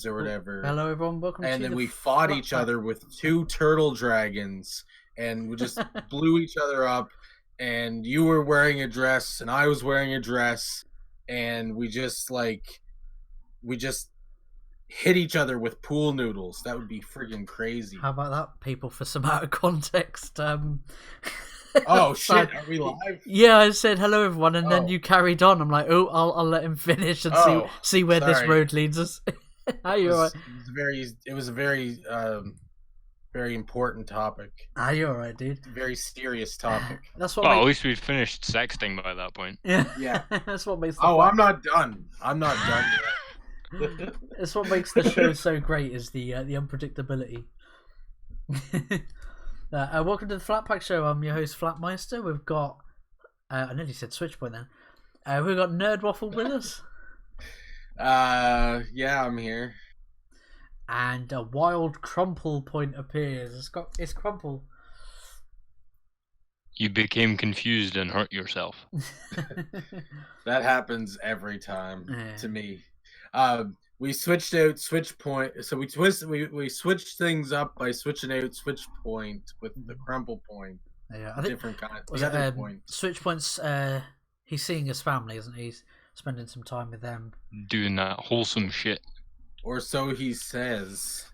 or whatever. Hello, everyone. Welcome and to then we fought each other with 2 turtle dragons, and we just blew each other up. And you were wearing a dress, and I was wearing a dress, and we just hit each other with pool noodles. That would be friggin' crazy. How about that, people? For some out of context, Oh shit! Are we live? Yeah, I said hello, everyone, and then Oh. you carried on. I'm like, oh, I'll let him finish and see where this road leads us. Are you alright? It was a very very important topic. Are you alright, dude? Very serious topic. That's what. Well, at least we'd finished sexting by that point. Yeah. That's what makes. I'm not done. I'm not done yet. It's what makes the show so great is the unpredictability. Welcome to the Flat Pack Show. I'm your host, Flatmeister. We've got I nearly said Switchpoint then. We've got Nerd Waffle with us. Yeah, I'm here. And a wild Crumple point appears. It's Crumple. You became confused and hurt yourself. That happens every time to me. We switched out Switchpoint, so we switched things up by switching out Switchpoint with the Crumple point. Yeah, I think different kind of points. Switchpoint's he's seeing his family, isn't he? He's spending some time with them, doing that wholesome shit. Or so he says.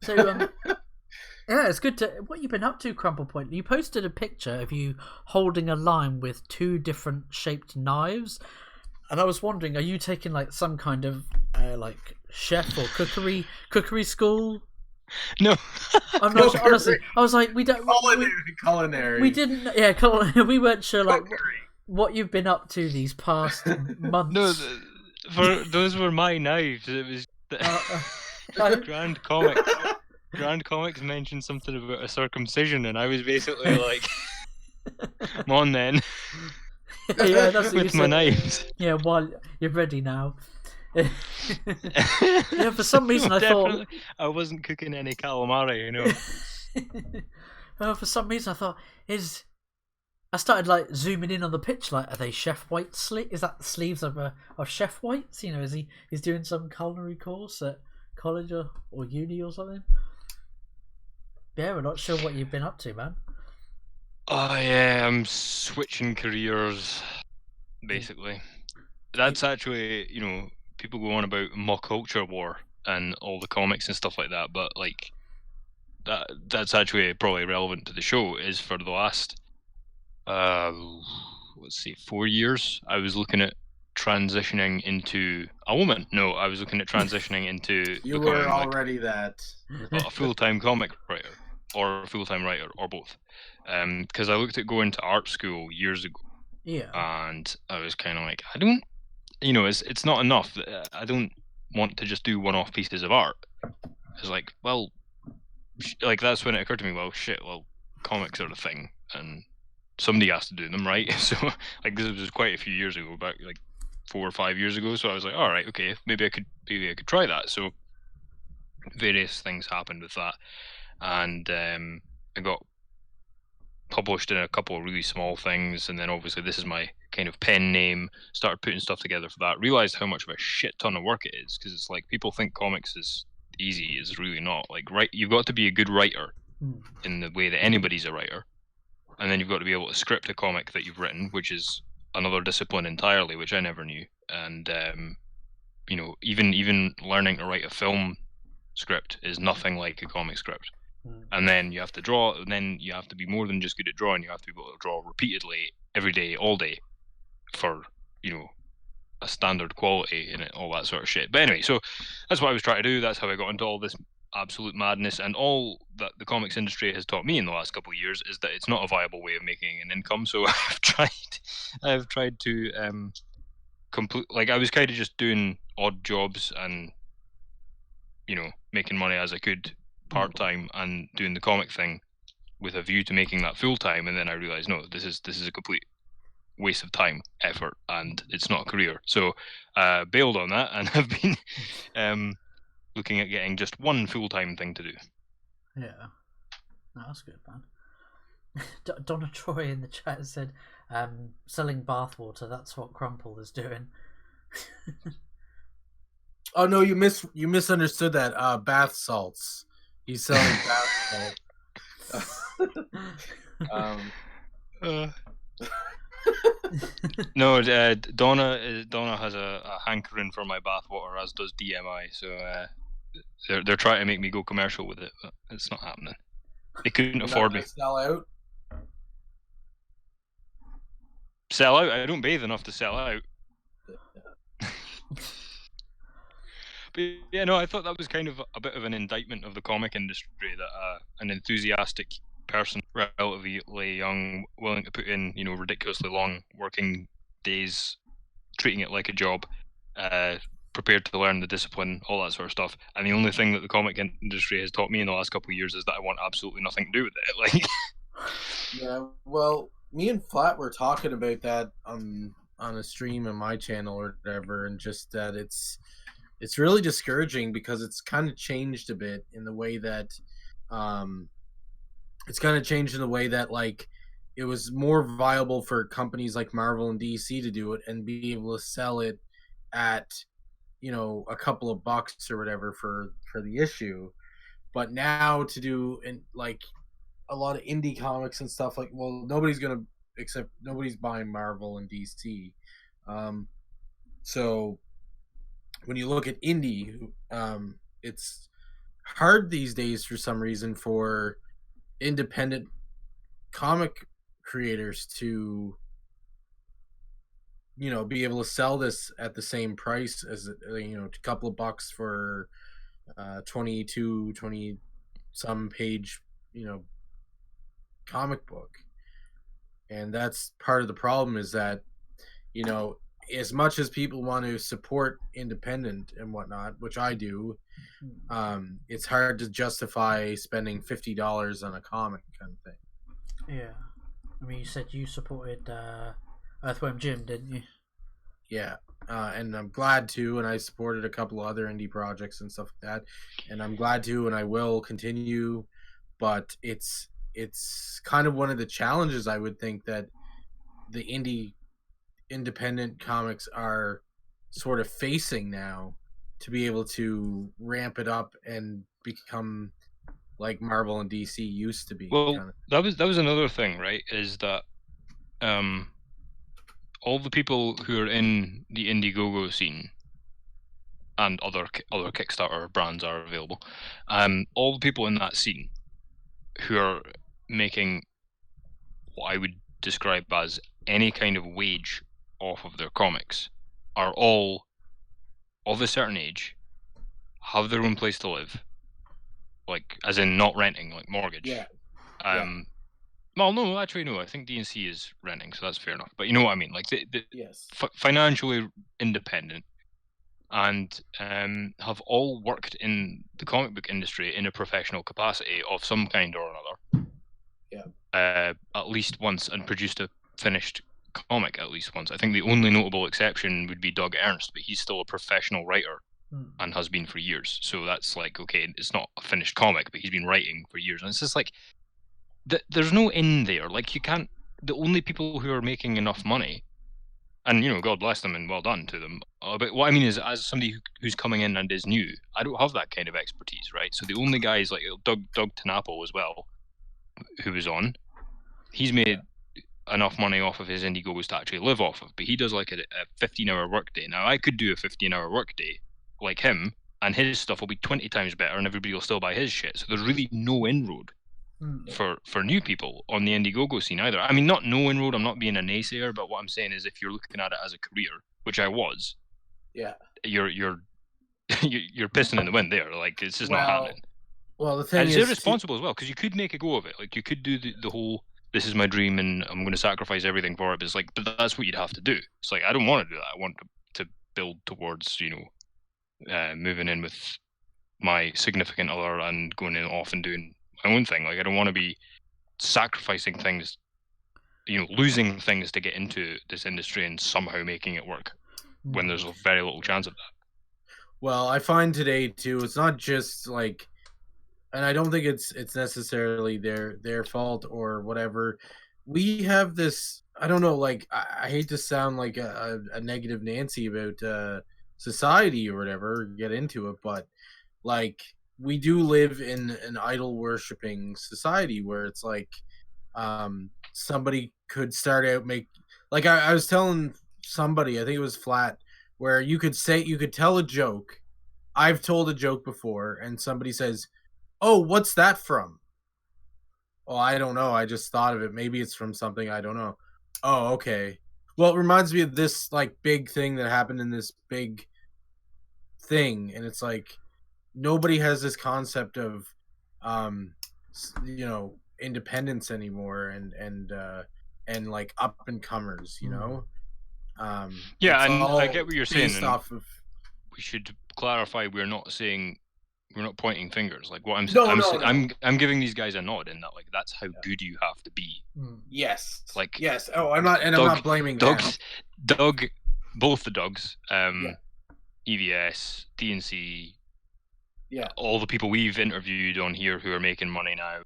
So yeah, it's good to. What you been up to, Crumple Point? You posted a picture of you holding a lime with 2 different shaped knives, and I was wondering, are you taking like some kind of like chef or cookery school? No, I'm not sure, honestly. I was like, we don't culinary. We didn't. Yeah, we weren't sure like what you've been up to these past months. No, those were my knives. It was Grand Comics. Grand Comics mentioned something about a circumcision, and I was basically like, "Come on, then." Yeah, that's what with my knives. Yeah, well, you're ready now. Yeah, for some reason I thought I wasn't cooking any calamari, for some reason I thought I started like zooming in on the pitch. Like, are they Chef White sleeves? Is that the sleeves of Chef White's? You know, he's doing some culinary course at college or uni or something? Yeah, we're not sure what you've been up to, man. Oh yeah, I'm switching careers, basically. That's actually, people go on about mock culture war and all the comics and stuff like that, but like that's actually probably relevant to the show. Is for the last 4 years, I was looking at transitioning into a woman. No, I was looking at transitioning into you were already a full-time comic writer or a full-time writer or both. Because I looked at going to art school years ago. Yeah. And I was kind of like, I don't, it's not enough. I don't want to just do one-off pieces of art. It's like, well, like that's when it occurred to me, well, comics are the thing, and somebody has to do them, right? So, like, this was quite a few years ago, back like 4 or 5 years ago. So I was like, all right, okay, maybe I could try that. So various things happened with that, and I got published in a couple of really small things, and then obviously this is my kind of pen name. Started putting stuff together for that. Realized how much of a shit ton of work it is, because it's like people think comics is easy. It's really not. Like, you've got to be a good writer in the way that anybody's a writer, and then you've got to be able to script a comic that you've written, which is another discipline entirely, which I never knew. And even learning to write a film script is nothing like a comic script. And then you have to draw, and then you have to be more than just good at drawing. You have to be able to draw repeatedly, every day, all day, for a standard quality and all that sort of shit. But anyway, so that's what I was trying to do. That's how I got into all this absolute madness, and all that the comics industry has taught me in the last couple of years is that it's not a viable way of making an income. So I've tried to like, I was kind of just doing odd jobs and making money as I could part-time and doing the comic thing with a view to making that full-time, and then I realized, no, this is a complete waste of time, effort, and it's not a career. So bailed on that, and have been looking at getting just one full-time thing to do. Yeah, no, that's good, man. Donna Troy in the chat said, selling bathwater, that's what Crumple is doing. Oh no, you misunderstood that. Bath salts. He's selling bath salt. Uh, no, Donna has a hankering for my bathwater, as does DMI. So they're trying to make me go commercial with it, but it's not happening. They couldn't You're afford not me. gonna sell out. Sell out? I don't bathe enough to sell out. But yeah, no, I thought that was kind of a bit of an indictment of the comic industry that an enthusiastic person, relatively young, willing to put in, ridiculously long working days, treating it like a job, prepared to learn the discipline, all that sort of stuff. And the only thing that the comic industry has taught me in the last couple of years is that I want absolutely nothing to do with it. Like, yeah, well, me and Flat were talking about that on a stream on my channel or whatever, and just that it's really discouraging because it's kind of changed a bit in the way that like it was more viable for companies like Marvel and DC to do it and be able to sell it at a couple of bucks or whatever for the issue. But now to do like a lot of indie comics and stuff, like, well, nobody's buying Marvel and DC. So when you look at indie, it's hard these days for some reason for independent comic creators to be able to sell this at the same price as a couple of bucks for 20 some page comic book. And that's part of the problem, is that as much as people want to support independent and whatnot, which I do, it's hard to justify spending $50 on a comic kind of thing. Yeah, I mean, you said you supported Earthworm Jim, didn't you? Yeah, and I'm glad to, and I supported a couple of other indie projects and stuff like that, and I'm glad to, and I will continue. But it's kind of one of the challenges, I would think, that the independent comics are sort of facing now, to be able to ramp it up and become like Marvel and DC used to be. Well, that was another thing, right? Is that all the people who are in the Indiegogo scene and other Kickstarter brands are available. All the people in that scene who are making what I would describe as any kind of wage off of their comics are all of a certain age, have their own place to live, like as in not renting, like mortgage. Yeah. Well, no, actually, no. I think DNC is renting, so that's fair enough. But you know what I mean, like yes, financially independent, and have all worked in the comic book industry in a professional capacity of some kind or another. Yeah. At least once, and produced a finished comic at least once. I think the only notable exception would be Doug Ernst, but he's still a professional writer and has been for years. So that's like, okay, it's not a finished comic, but he's been writing for years. And it's just like, there's no in there. Like, you can't, the only people who are making enough money, and God bless them and well done to them. But what I mean is, as somebody who's coming in and is new, I don't have that kind of expertise, right? So the only guys like Doug Tanapo as well, who was on, he's made enough money off of his Indiegogos to actually live off of, but he does like a 15-hour workday. Now I could do a 15-hour workday like him, and his stuff will be 20 times better, and everybody will still buy his shit. So there's really no inroad for new people on the Indiegogo scene either. I mean, not no inroad. I'm not being a naysayer, but what I'm saying is, if you're looking at it as a career, which I was, yeah, you're pissing in the wind there. Like, it's just not happening. Well, the thing and it's irresponsible as well, because you could make a go of it. Like, you could do the whole, this is my dream and I'm going to sacrifice everything for it. But it's like, but that's what you'd have to do. It's like, I don't want to do that. I want to build towards, moving in with my significant other and going in off and doing my own thing. Like, I don't want to be sacrificing things, losing things to get into this industry and somehow making it work when there's very little chance of that. Well, I find today too, it's not just like, and I don't think it's necessarily their fault or whatever. We have this, I don't know, like, I hate to sound like a negative Nancy about society or whatever, get into it, but like we do live in an idol worshipping society where it's like somebody could start out like I was telling somebody, I think it was Flat, where you could tell a joke. I've told a joke before and somebody says, "Oh, what's that from?" "Oh, I don't know. I just thought of it. Maybe it's from something I don't know." "Oh, okay." Well, it reminds me of this like big thing that happened in this big thing, and it's like nobody has this concept of independence anymore, and like up and comers, you know. Yeah, it's and all I get what you're saying. based off of. We should clarify we're not pointing fingers. Like what No. I'm giving these guys a nod in that, like, that's how good you have to be. Yes. Like, yes. Oh, I'm not blaming dogs. them. Both the dogs. EVS, DNC. Yeah. All the people we've interviewed on here who are making money now.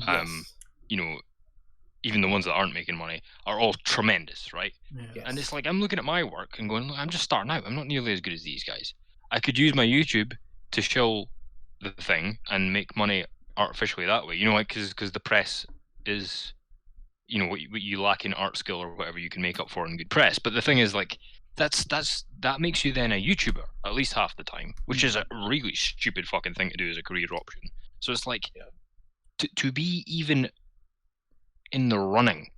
Yes. You know, even the ones that aren't making money are all tremendous, right? Yes. And it's like, I'm looking at my work and going, I'm just starting out. I'm not nearly as good as these guys. I could use my YouTube to show the thing and make money artificially that way. You know, like, because the press is, you know, what you lack in art skill or whatever you can make up for in good press. But the thing is, like, that makes you then a YouTuber at least half the time, which is a really stupid fucking thing to do as a career option. So it's like, to be even in the running,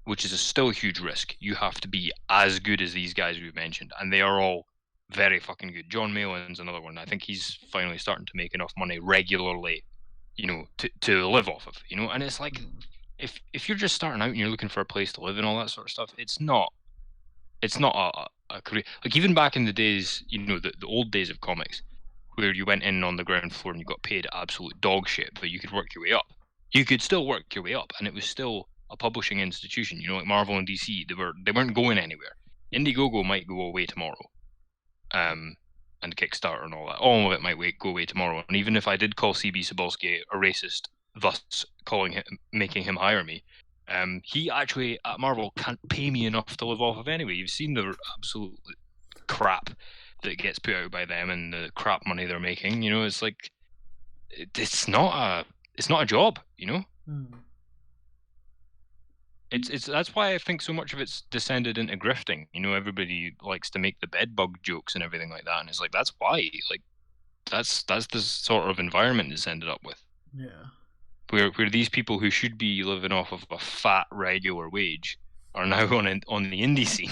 which is still a huge risk, you have to be as good as these guys we've mentioned, and they are all very fucking good. John Malin's another one. I think he's finally starting to make enough money regularly, you know, to live off of, you know. And it's like, if you're just starting out and you're looking for a place to live and all that sort of stuff, it's not a career. Like, even back in the days, you know, the old days of comics, where you went in on the ground floor and you got paid absolute dog shit, but you could work your way up. You could still work your way up, and it was still a publishing institution. You know, like Marvel and DC, they weren't going anywhere. Indiegogo might go away tomorrow, and Kickstarter and all of it might go away tomorrow. And even if I did call CB Cebulski a racist, thus making him hire me, he actually at Marvel can't pay me enough to live off of anyway. You've seen the absolute crap that gets put out by them and the crap money they're making. You know, it's like, it's not a job, you know. It's that's why I think so much of it's descended into grifting. You know, everybody likes to make the bedbug jokes and everything like that, and it's like, that's why, like, that's the sort of environment it's ended up with. Yeah. Where these people who should be living off of a fat regular wage are now on the indie scene.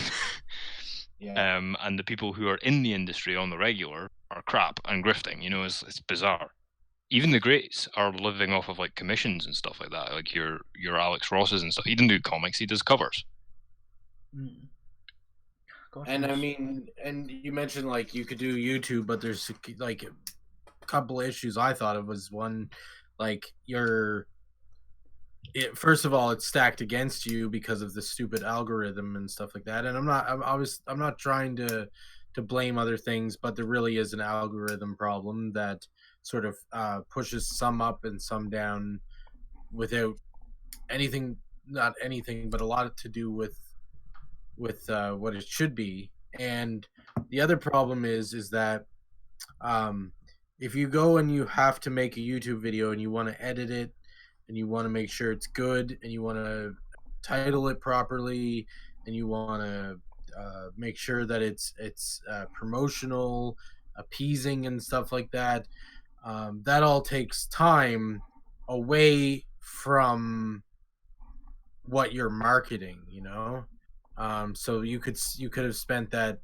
And the people who are in the industry on the regular are crap and grifting. You know, it's bizarre. Even the greats are living off of like commissions and stuff like that. Like your Alex Rosses and stuff. He doesn't do comics; he does covers. And I mean, and you mentioned like you could do YouTube, but there's like a couple of issues I thought of. Was one, like first of all, it's stacked against you because of the stupid algorithm and stuff like that. And I'm not trying to blame other things, but there really is an algorithm problem that sort of pushes some up and some down without not anything, but a lot to do with what it should be. And the other problem is that if you go and you have to make a YouTube video and you want to edit it and you want to make sure it's good and you want to title it properly and you want to make sure that it's promotional, appeasing and stuff like that, that all takes time away from what you're marketing, you know. So you could have spent that,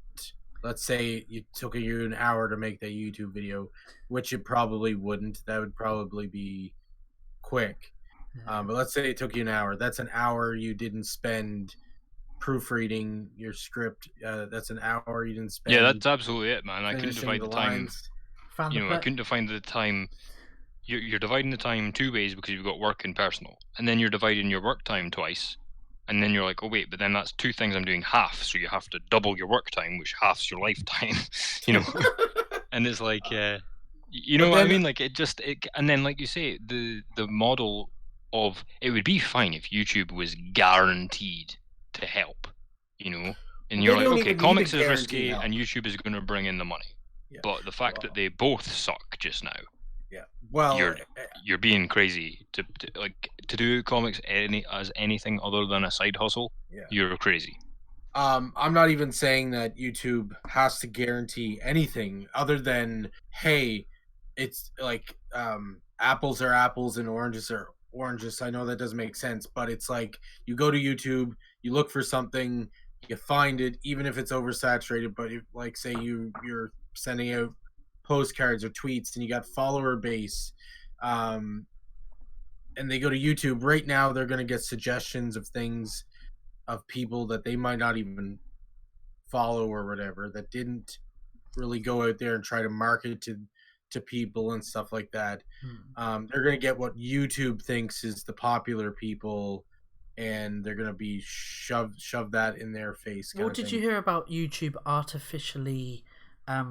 let's say it took you an hour to make that YouTube video, which it probably wouldn't. That would probably be quick. But let's say it took you an hour. That's an hour you didn't spend proofreading your script. That's an hour you didn't spend. Yeah, that's absolutely it, man. I couldn't divide the time. I couldn't define the time. You're dividing the time two ways because you've got work and personal, and then you're dividing your work time twice, and then you're like, oh wait, but then that's two things I'm doing half, so you have to double your work time, which halves your lifetime, you know. And it's like, you know what I mean? Like and then like you say, the model of it would be fine if YouTube was guaranteed to help, you know. And you're like, don't okay, even need comics a is guarantee risky, now. and YouTube is going to bring in the money. Yeah. But the fact that they both suck just now, yeah, well, you're being crazy to do comics as anything other than a side hustle. Yeah. You're crazy. I'm not even saying that YouTube has to guarantee anything other than, hey, it's like apples are apples and oranges are oranges. I know that doesn't make sense, but it's like you go to YouTube, you look for something, you find it, even if it's oversaturated. But if, like, say you're sending out postcards or tweets and you got follower base, and they go to YouTube right now, they're going to get suggestions of things of people that they might not even follow or whatever, that didn't really go out there and try to market to people and stuff like that. They're going to get what YouTube thinks is the popular people, and they're going to be shove that in their face. Well, did you hear about YouTube artificially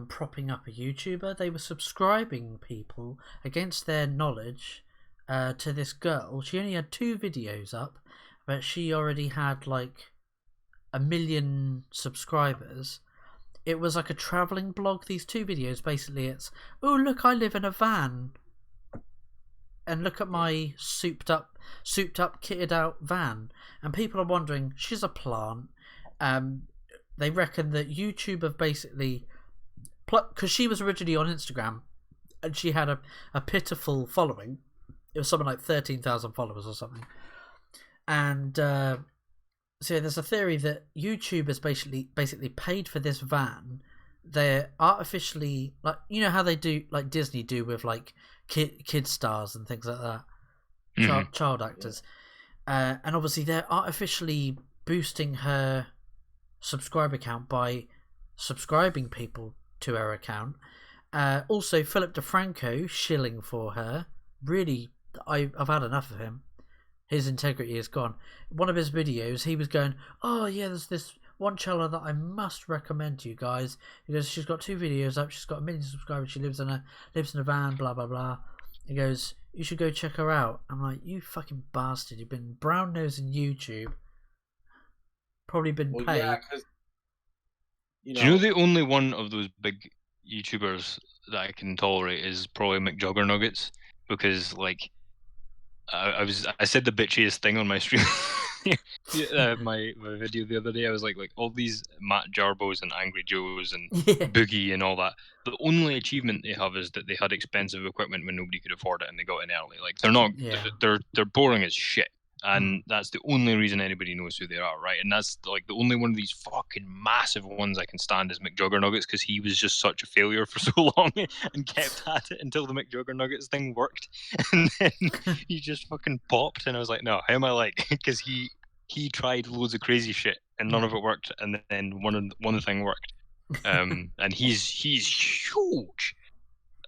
propping up a YouTuber? They were subscribing people against their knowledge to this girl. She only had 2 videos up, but she already had like 1 million subscribers. It was like a traveling blog. These 2 videos, basically, it's, oh look, I live in a van, and look at my souped up, kitted out van. And people are wondering, she's a plant. They reckon that YouTube have basically, because she was originally on Instagram, and she had a pitiful following. It was something like 13,000 followers or something. And so there's a theory that YouTube has basically paid for this van. They're artificially, like, you know how they do, like Disney do with like kid stars and things like that, child actors, and obviously they're artificially boosting her subscriber count by subscribing people to her account. Also, Philip DeFranco shilling for her. Really, I've had enough of him. His integrity is gone. One of his videos, he was going, oh yeah, there's this one channel that I must recommend to you guys. He goes, she's got 2 videos up, she's got 1 million subscribers, she lives in a van, blah blah blah. He goes, you should go check her out. I'm like, you fucking bastard, you've been brown nosing YouTube. Probably been paid. Yeah, do you know the only one of those big YouTubers that I can tolerate is probably McJuggernuggets, because like I said the bitchiest thing on my stream, my video the other day. I was like all these Matt Jarbos and Angry Joes and Boogie and all that. The only achievement they have is that they had expensive equipment when nobody could afford it and they got in early. Like they're not, they're boring as shit. And that's the only reason anybody knows who they are, right? And that's like the only one of these fucking massive ones I can stand is McJuggernuggets, because he was just such a failure for so long and kept at it until the McJuggernuggets thing worked, and then he just fucking popped. And I was like, no, how am I like? Because he tried loads of crazy shit and none of it worked, and then one thing worked. And he's huge.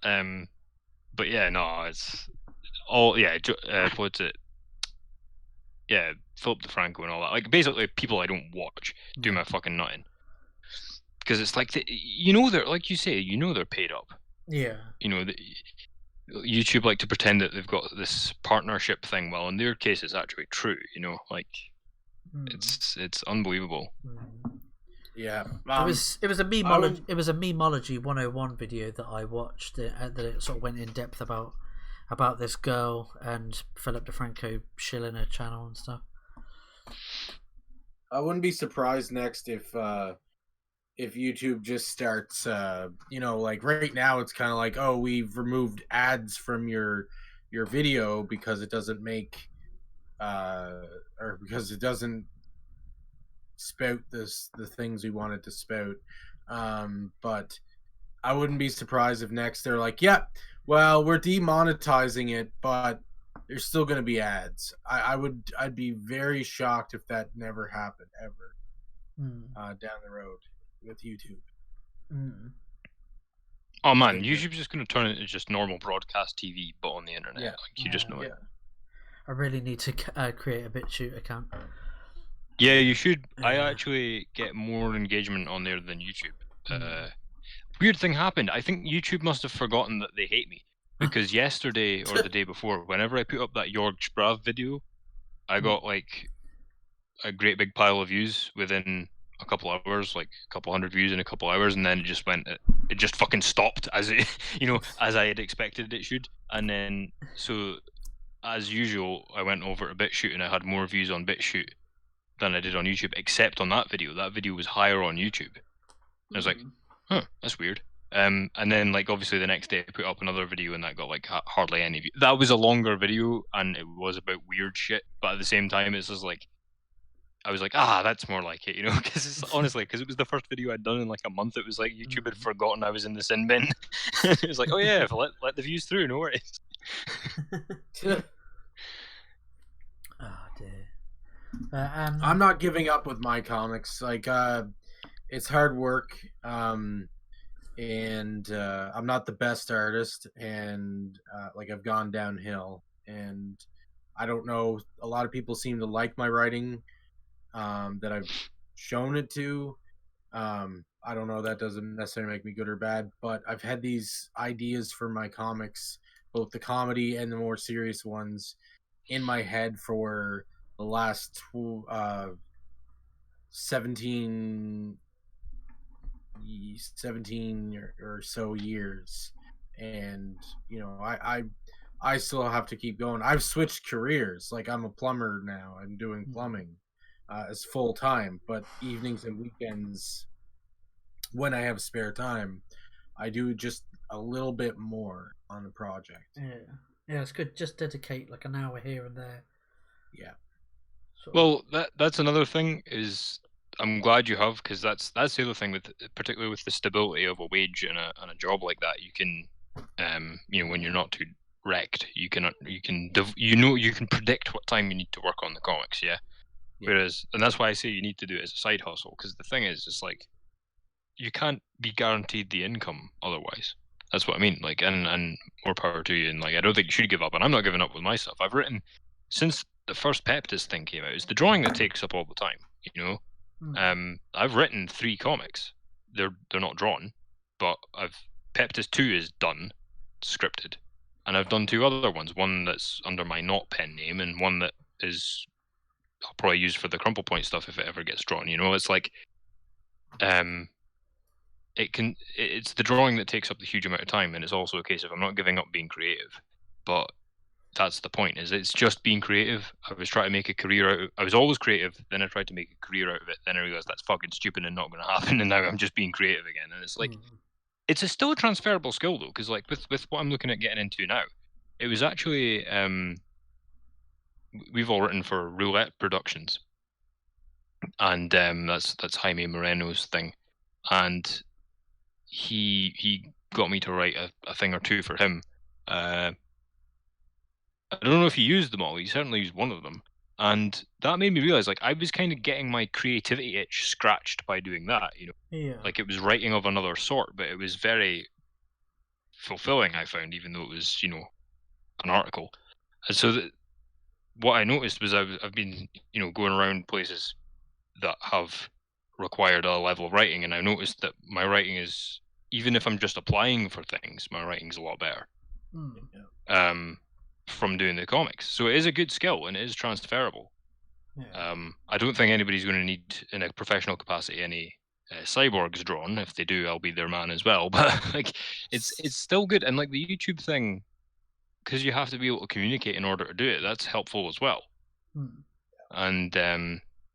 But yeah, no, it's all what's it? Yeah, Philip DeFranco and all that. Like, basically, people I don't watch do my fucking nutting. Because it's like, they're, like you say, they're paid up. Yeah. YouTube like to pretend that they've got this partnership thing. Well, in their case, it's actually true, like, it's unbelievable. Yeah. It was a memology, it was a memology 101 video that I watched, that it sort of went in depth about this girl and Philip DeFranco shilling her channel and stuff. I wouldn't be surprised next if YouTube just starts, like right now it's kind of like, oh, we've removed ads from your video because it doesn't make, or because it doesn't spout the things we want it to spout. But I wouldn't be surprised if next they're like, yeah, well, we're demonetizing it, but there's still going to be ads. I'd be very shocked if that never happened ever down the road with YouTube. Oh man, YouTube's just going to turn it into just normal broadcast TV, but on the internet. Like, you just know it. I really need to create a BitChute account. Yeah, you should. I actually get more engagement on there than YouTube. Weird thing happened. I think YouTube must have forgotten that they hate me, because yesterday or the day before, whenever I put up that Jorg Sprav video, I got like a great big pile of views within a couple hours, like a couple hundred views in a couple hours, and then it just fucking stopped as it, as I had expected it should. And then, so as usual, I went over to BitChute and I had more views on BitChute than I did on YouTube, except on that video. That video was higher on YouTube. I was like, huh, that's weird. And then, like, obviously the next day I put up another video and that got like hardly any views. That was a longer video and it was about weird shit, but at the same time it's just like, I was like, that's more like it, because honestly, because it was the first video I'd done in like a month. It was like YouTube had forgotten I was in the sin bin. It was like, oh yeah, let the views through, no worries. Oh dear. I'm not giving up with my comics. Like, it's hard work, and I'm not the best artist, and like I've gone downhill, and I don't know. A lot of people seem to like my writing that I've shown it to. I don't know. That doesn't necessarily make me good or bad, but I've had these ideas for my comics, both the comedy and the more serious ones, in my head for the last 17 or so years, and I still have to keep going. I've switched careers. Like, I'm a plumber now. I'm doing plumbing as full time, but evenings and weekends, when I have spare time, I do just a little bit more on the project. Yeah, it's good. Just dedicate like an hour here and there. Yeah. Well, that's another thing is I'm glad you have, because that's the other thing, particularly with the stability of a wage and a job like that. You can, when you're not too wrecked, you can predict what time you need to work on the comics. Yeah. Whereas, and that's why I say you need to do it as a side hustle, because the thing is, it's like you can't be guaranteed the income otherwise. That's what I mean. Like, and more power to you. And like, I don't think you should give up. And I'm not giving up with my stuff. I've written since the first Peptis thing came out. It's the drawing that takes up all the time. I've written 3 comics. They're not drawn, but Peptis 2 is done, scripted, and I've done 2 other ones. One that's under my not pen name, and one that is I'll probably use for the Crumple Point stuff if it ever gets drawn. It's like, it's the drawing that takes up the huge amount of time, and it's also a case of I'm not giving up being creative, but that's the point. Is it's just being creative. I was trying to make a career out of. I was always creative. Then I tried to make a career out of it. Then I realized that's fucking stupid and not going to happen. And now I'm just being creative again. And it's like, it's still a transferable skill though, because like with what I'm looking at getting into now, it was actually we've all written for Roulette Productions, and that's Jaime Moreno's thing, and he got me to write a thing or 2 for him. I don't know if he used them all. He certainly used one of them, and that made me realize like I was kind of getting my creativity itch scratched by doing that. Yeah. Like it was writing of another sort, but it was very fulfilling. I found, even though it was an article, and so what I noticed was I've been going around places that have required a level of writing, and I noticed that my writing is, even if I'm just applying for things, my writing's a lot better. From doing the comics. So it is a good skill and it is transferable. Yeah. I don't think anybody's going to need, in a professional capacity, any cyborgs drawn. If they do, I'll be their man as well. But like, it's still good. And like the YouTube thing, because you have to be able to communicate in order to do it, that's helpful as well. And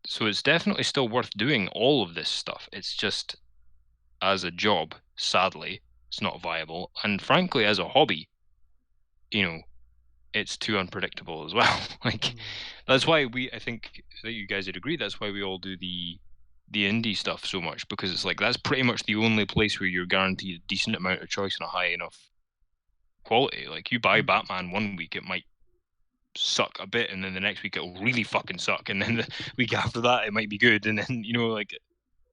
so it's definitely still worth doing all of this stuff. It's just, as a job, sadly, it's not viable. And frankly, as a hobby, it's too unpredictable as well. Like, that's why I think that you guys would agree, that's why we all do the indie stuff so much, because it's like that's pretty much the only place where you're guaranteed a decent amount of choice and a high enough quality. Like, you buy Batman one week, it might suck a bit, and then the next week it'll really fucking suck, and then the week after that it might be good, and then like,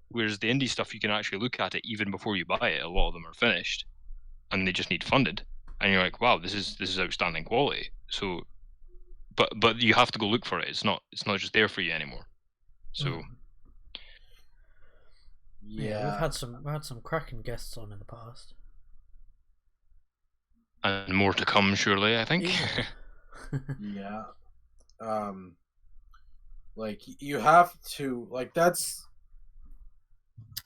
whereas the indie stuff, you can actually look at it even before you buy it. A lot of them are finished and they just need funded. And you're like, wow, this is outstanding quality. So, but you have to go look for it. It's not just there for you anymore. So, yeah, we've had some cracking guests on in the past, and more to come, surely. I think. Yeah. Like, you have to, like, that's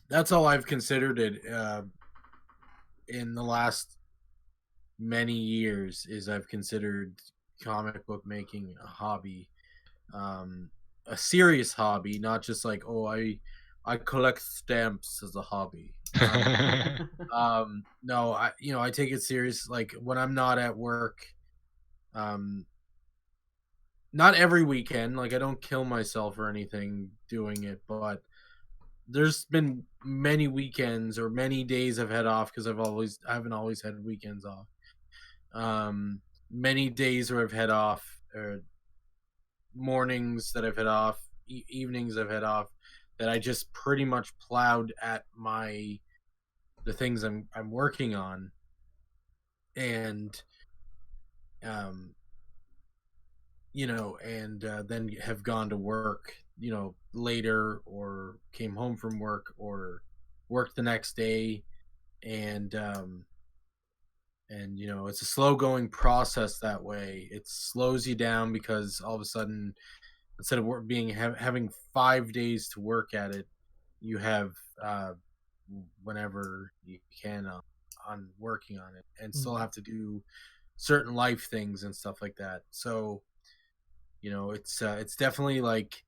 That's all I've considered it in the last many years. Is I've considered comic book making a hobby, a serious hobby, not just like, oh, I collect stamps as a hobby. No, I take it serious. Like when I'm not at work, um, not every weekend. Like I don't kill myself or anything doing it, but there's been many weekends or many days I've had off because I haven't always had weekends off. Many days where I've had off, or mornings that I've had off, evenings I've had off, that I just pretty much plowed at the things I'm working on, and um, then have gone to work, later, or came home from work, or worked the next day, and it's a slow going process that way. It slows you down because all of a sudden, instead of having 5 days to work at it, you have whenever you can on working on it, and still have to do certain life things and stuff like that. So it's definitely like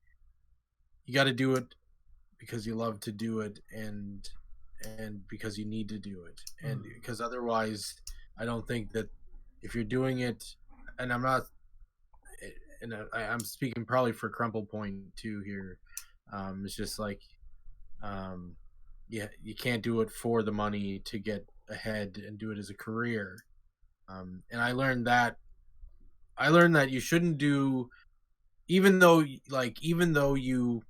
you got to do it because you love to do it, and because you need to do it, and because otherwise I don't think that if you're doing it, and I'm not, and I'm speaking probably for Crumple Point too here, it's just like, yeah, you can't do it for the money to get ahead and do it as a career. And I learned that you shouldn't do, even though you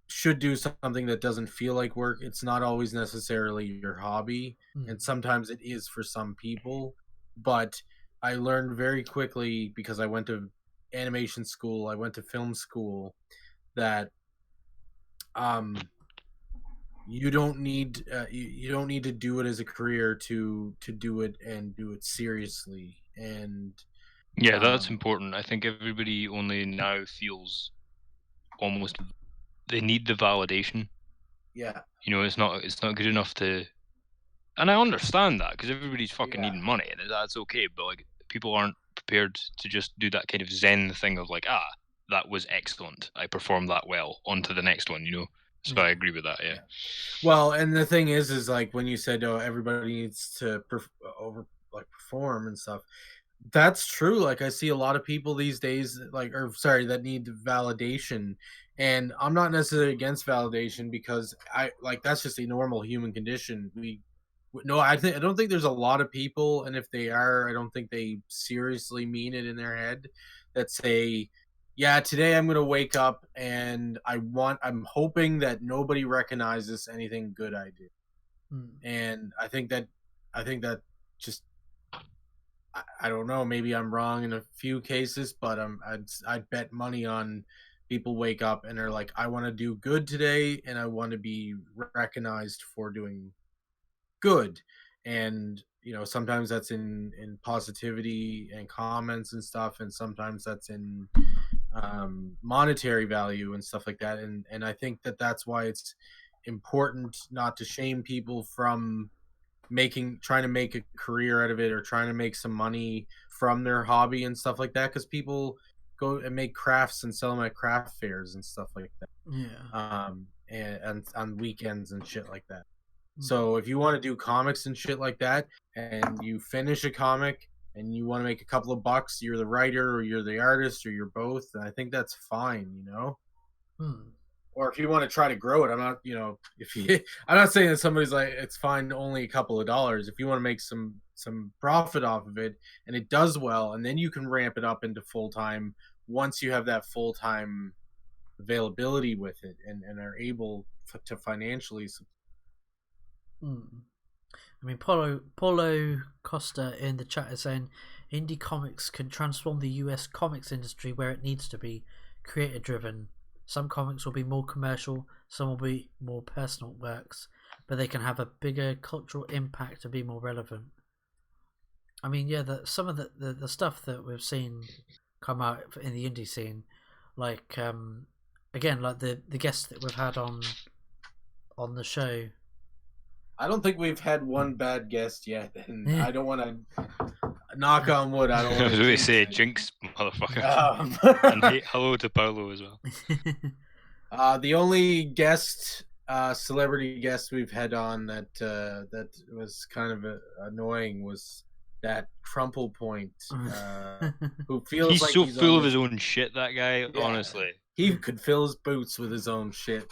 should do something that doesn't feel like work, it's not always necessarily your hobby, and sometimes it is for some people. But I learned very quickly, because I went to animation school, I went to film school, that you don't need to do it as a career to do it and do it seriously. And yeah, that's important. I think everybody only now feels almost they need the validation. Yeah, it's not good enough to, and I understand that because everybody's fucking needing money, and that's okay. But like, people aren't prepared to just do that kind of zen thing of like, that was excellent, I performed that well, on to the next one. So I agree with that. Yeah. Well, and the thing is like when you said, oh, everybody needs to perform and stuff, that's true. Like I see a lot of people these days, that need validation, and I'm not necessarily against validation, because that's just a normal human condition. I don't think there's a lot of people, and if they are, I don't think they seriously mean it in their head, that say, yeah, today I'm gonna wake up and I'm hoping that nobody recognizes anything good I do. And I think that just, I don't know, maybe I'm wrong in a few cases, but I'd bet money on people wake up and are like, I want to do good today, and I want to be recognized for doing good. And sometimes that's in positivity and comments and stuff, and sometimes that's in monetary value and stuff like that. And I think that's why it's important not to shame people from trying to make a career out of it, or trying to make some money from their hobby and stuff like that, because people go and make crafts and sell them at craft fairs and stuff like that, and on weekends and shit like that. So if you want to do comics and shit like that, and you finish a comic and you want to make a couple of bucks, you're the writer or you're the artist or you're both, and I think that's fine. Or if you want to try to grow it, I'm not, I'm not saying that somebody's like, it's fine, only a couple of dollars. If you want to make some profit off of it and it does well, and then you can ramp it up into full-time once you have that full-time availability with it, and are able to financially support. I mean, Paulo Costa in the chat is saying indie comics can transform the US comics industry where it needs to be, creator driven. Some comics will be more commercial, some will be more personal works, but they can have a bigger cultural impact and be more relevant. I mean, yeah, some of the stuff that we've seen come out in the indie scene, like again, like the guests that we've had on on the show. I don't think we've had one bad guest yet, and I don't want to knock on wood. I don't want to really say jinx, motherfucker. And hello to Paolo as well. The only guest, celebrity guest we've had on that was kind of annoying was that Crumple Point, who feels he's like so he's full of his own shit. That guy, Yeah. Honestly, he could fill his boots with his own shit.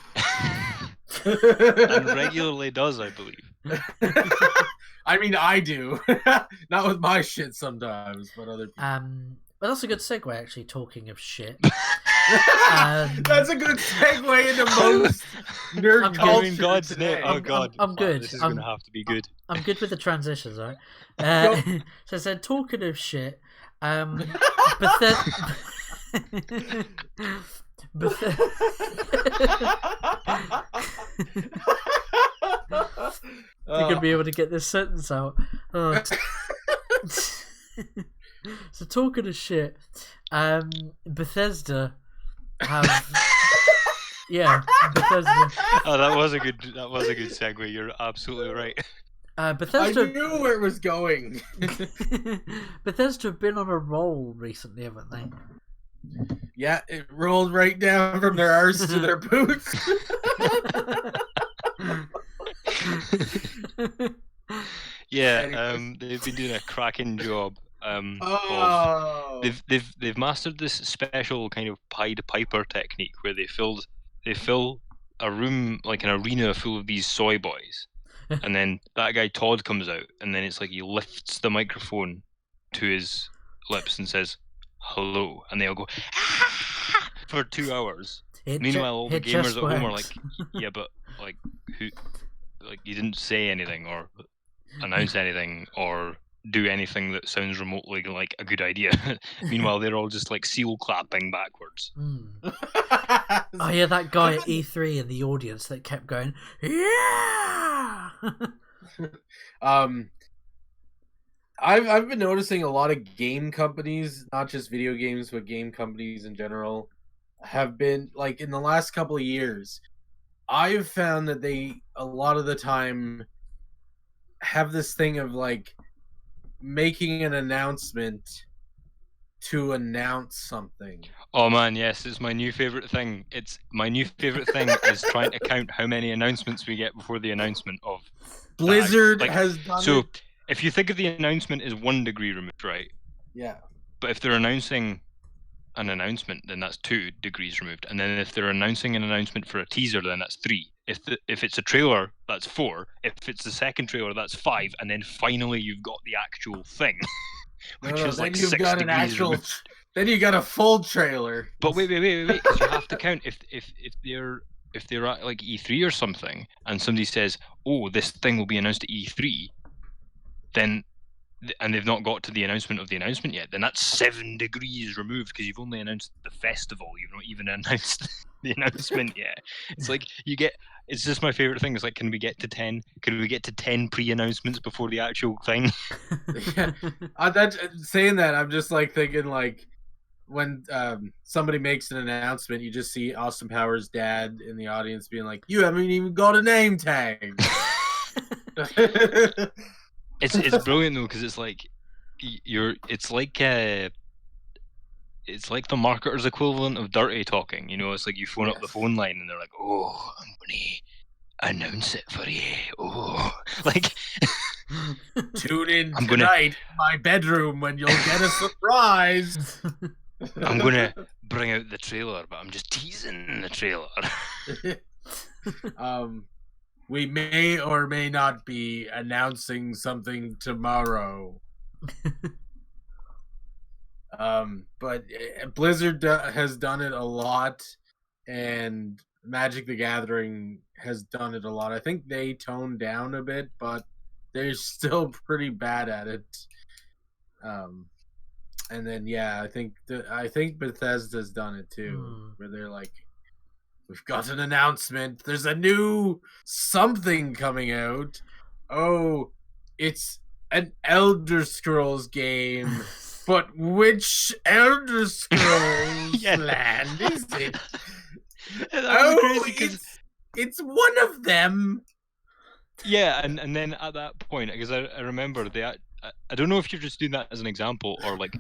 And regularly does, I believe. I mean, I do. Not with my shit sometimes, but other people. But that's a good segue, actually, talking of shit. That's a good segue into most nerd culture. In God's today. name. Oh God, I'm good. This is going to have to be good. I'm good with the transitions, right? So I said, talking of shit, You're gonna be able to get this sentence out. Oh. So talking of shit, Bethesda have Bethesda. Oh, that was a good segue. You're absolutely right. Bethesda. I knew where it was going. Bethesda have been on a roll recently, haven't they? Yeah, it rolled right down from their arse to their boots. Yeah, they've been doing a cracking job. They've mastered this special kind of Pied Piper technique where they fill a room, like an arena, full of these soy boys, and then that guy Todd comes out, and then it's like he lifts the microphone to his lips and says hello, and they all go for 2 hours. Meanwhile, all the gamers at home are like, yeah, but like who, like you didn't say anything or announce anything or do anything that sounds remotely like a good idea. Meanwhile, they're all just like seal clapping backwards. Oh yeah, that guy at E3 in the audience that kept going, yeah. I've been noticing a lot of game companies, not just video games, but game companies in general, have been like in the last couple of years. I've found that they a lot of the time have this thing of like making an announcement to announce something. Oh man, yes, it's my new favorite thing. My new favorite thing is trying to count how many announcements we get before the announcement of Blizzard has done so it. If you think of the announcement as 1 degree removed, right? Yeah. But if they're announcing an announcement, then that's 2 degrees removed. And then if they're announcing an announcement for a teaser, then that's 3. If it's a trailer, that's 4. If it's the second trailer, that's 5. And then finally you've got the actual thing, which is like 6 degrees removed. Then you got a full trailer. But wait, because you have to count if they're at like E3 or something, and somebody says, "Oh, this thing will be announced at E3," then and they've not got to the announcement of the announcement yet, then that's 7 degrees removed because you've only announced the festival. You've not even announced the announcement yet. It's like it's just my favorite thing. It's like, can we get to 10? Can we get to 10 pre-announcements before the actual thing? Yeah, saying that, I'm just like thinking like when somebody makes an announcement, you just see Austin Powers' dad in the audience being like, "You haven't even got a name tag." It's brilliant though, because it's like it's like the marketer's equivalent of dirty talking. You know, it's like you phone up the phone line and they're like, "Oh, I'm gonna announce it for you." Oh, like tune in tonight in my bedroom when you'll get a surprise. I'm gonna bring out the trailer, but I'm just teasing the trailer. We may or may not be announcing something tomorrow. But Blizzard has done it a lot, and Magic the Gathering has done it a lot. I think they toned down a bit, but they're still pretty bad at it. And then I think Bethesda's done it too, where they're like, "We've got an announcement. There's a new something coming out. Oh, it's an Elder Scrolls game. But which Elder Scrolls land is it? That was crazy It's one of them. Yeah, and then at that point, because I remember I don't know if you're just doing that as an example or like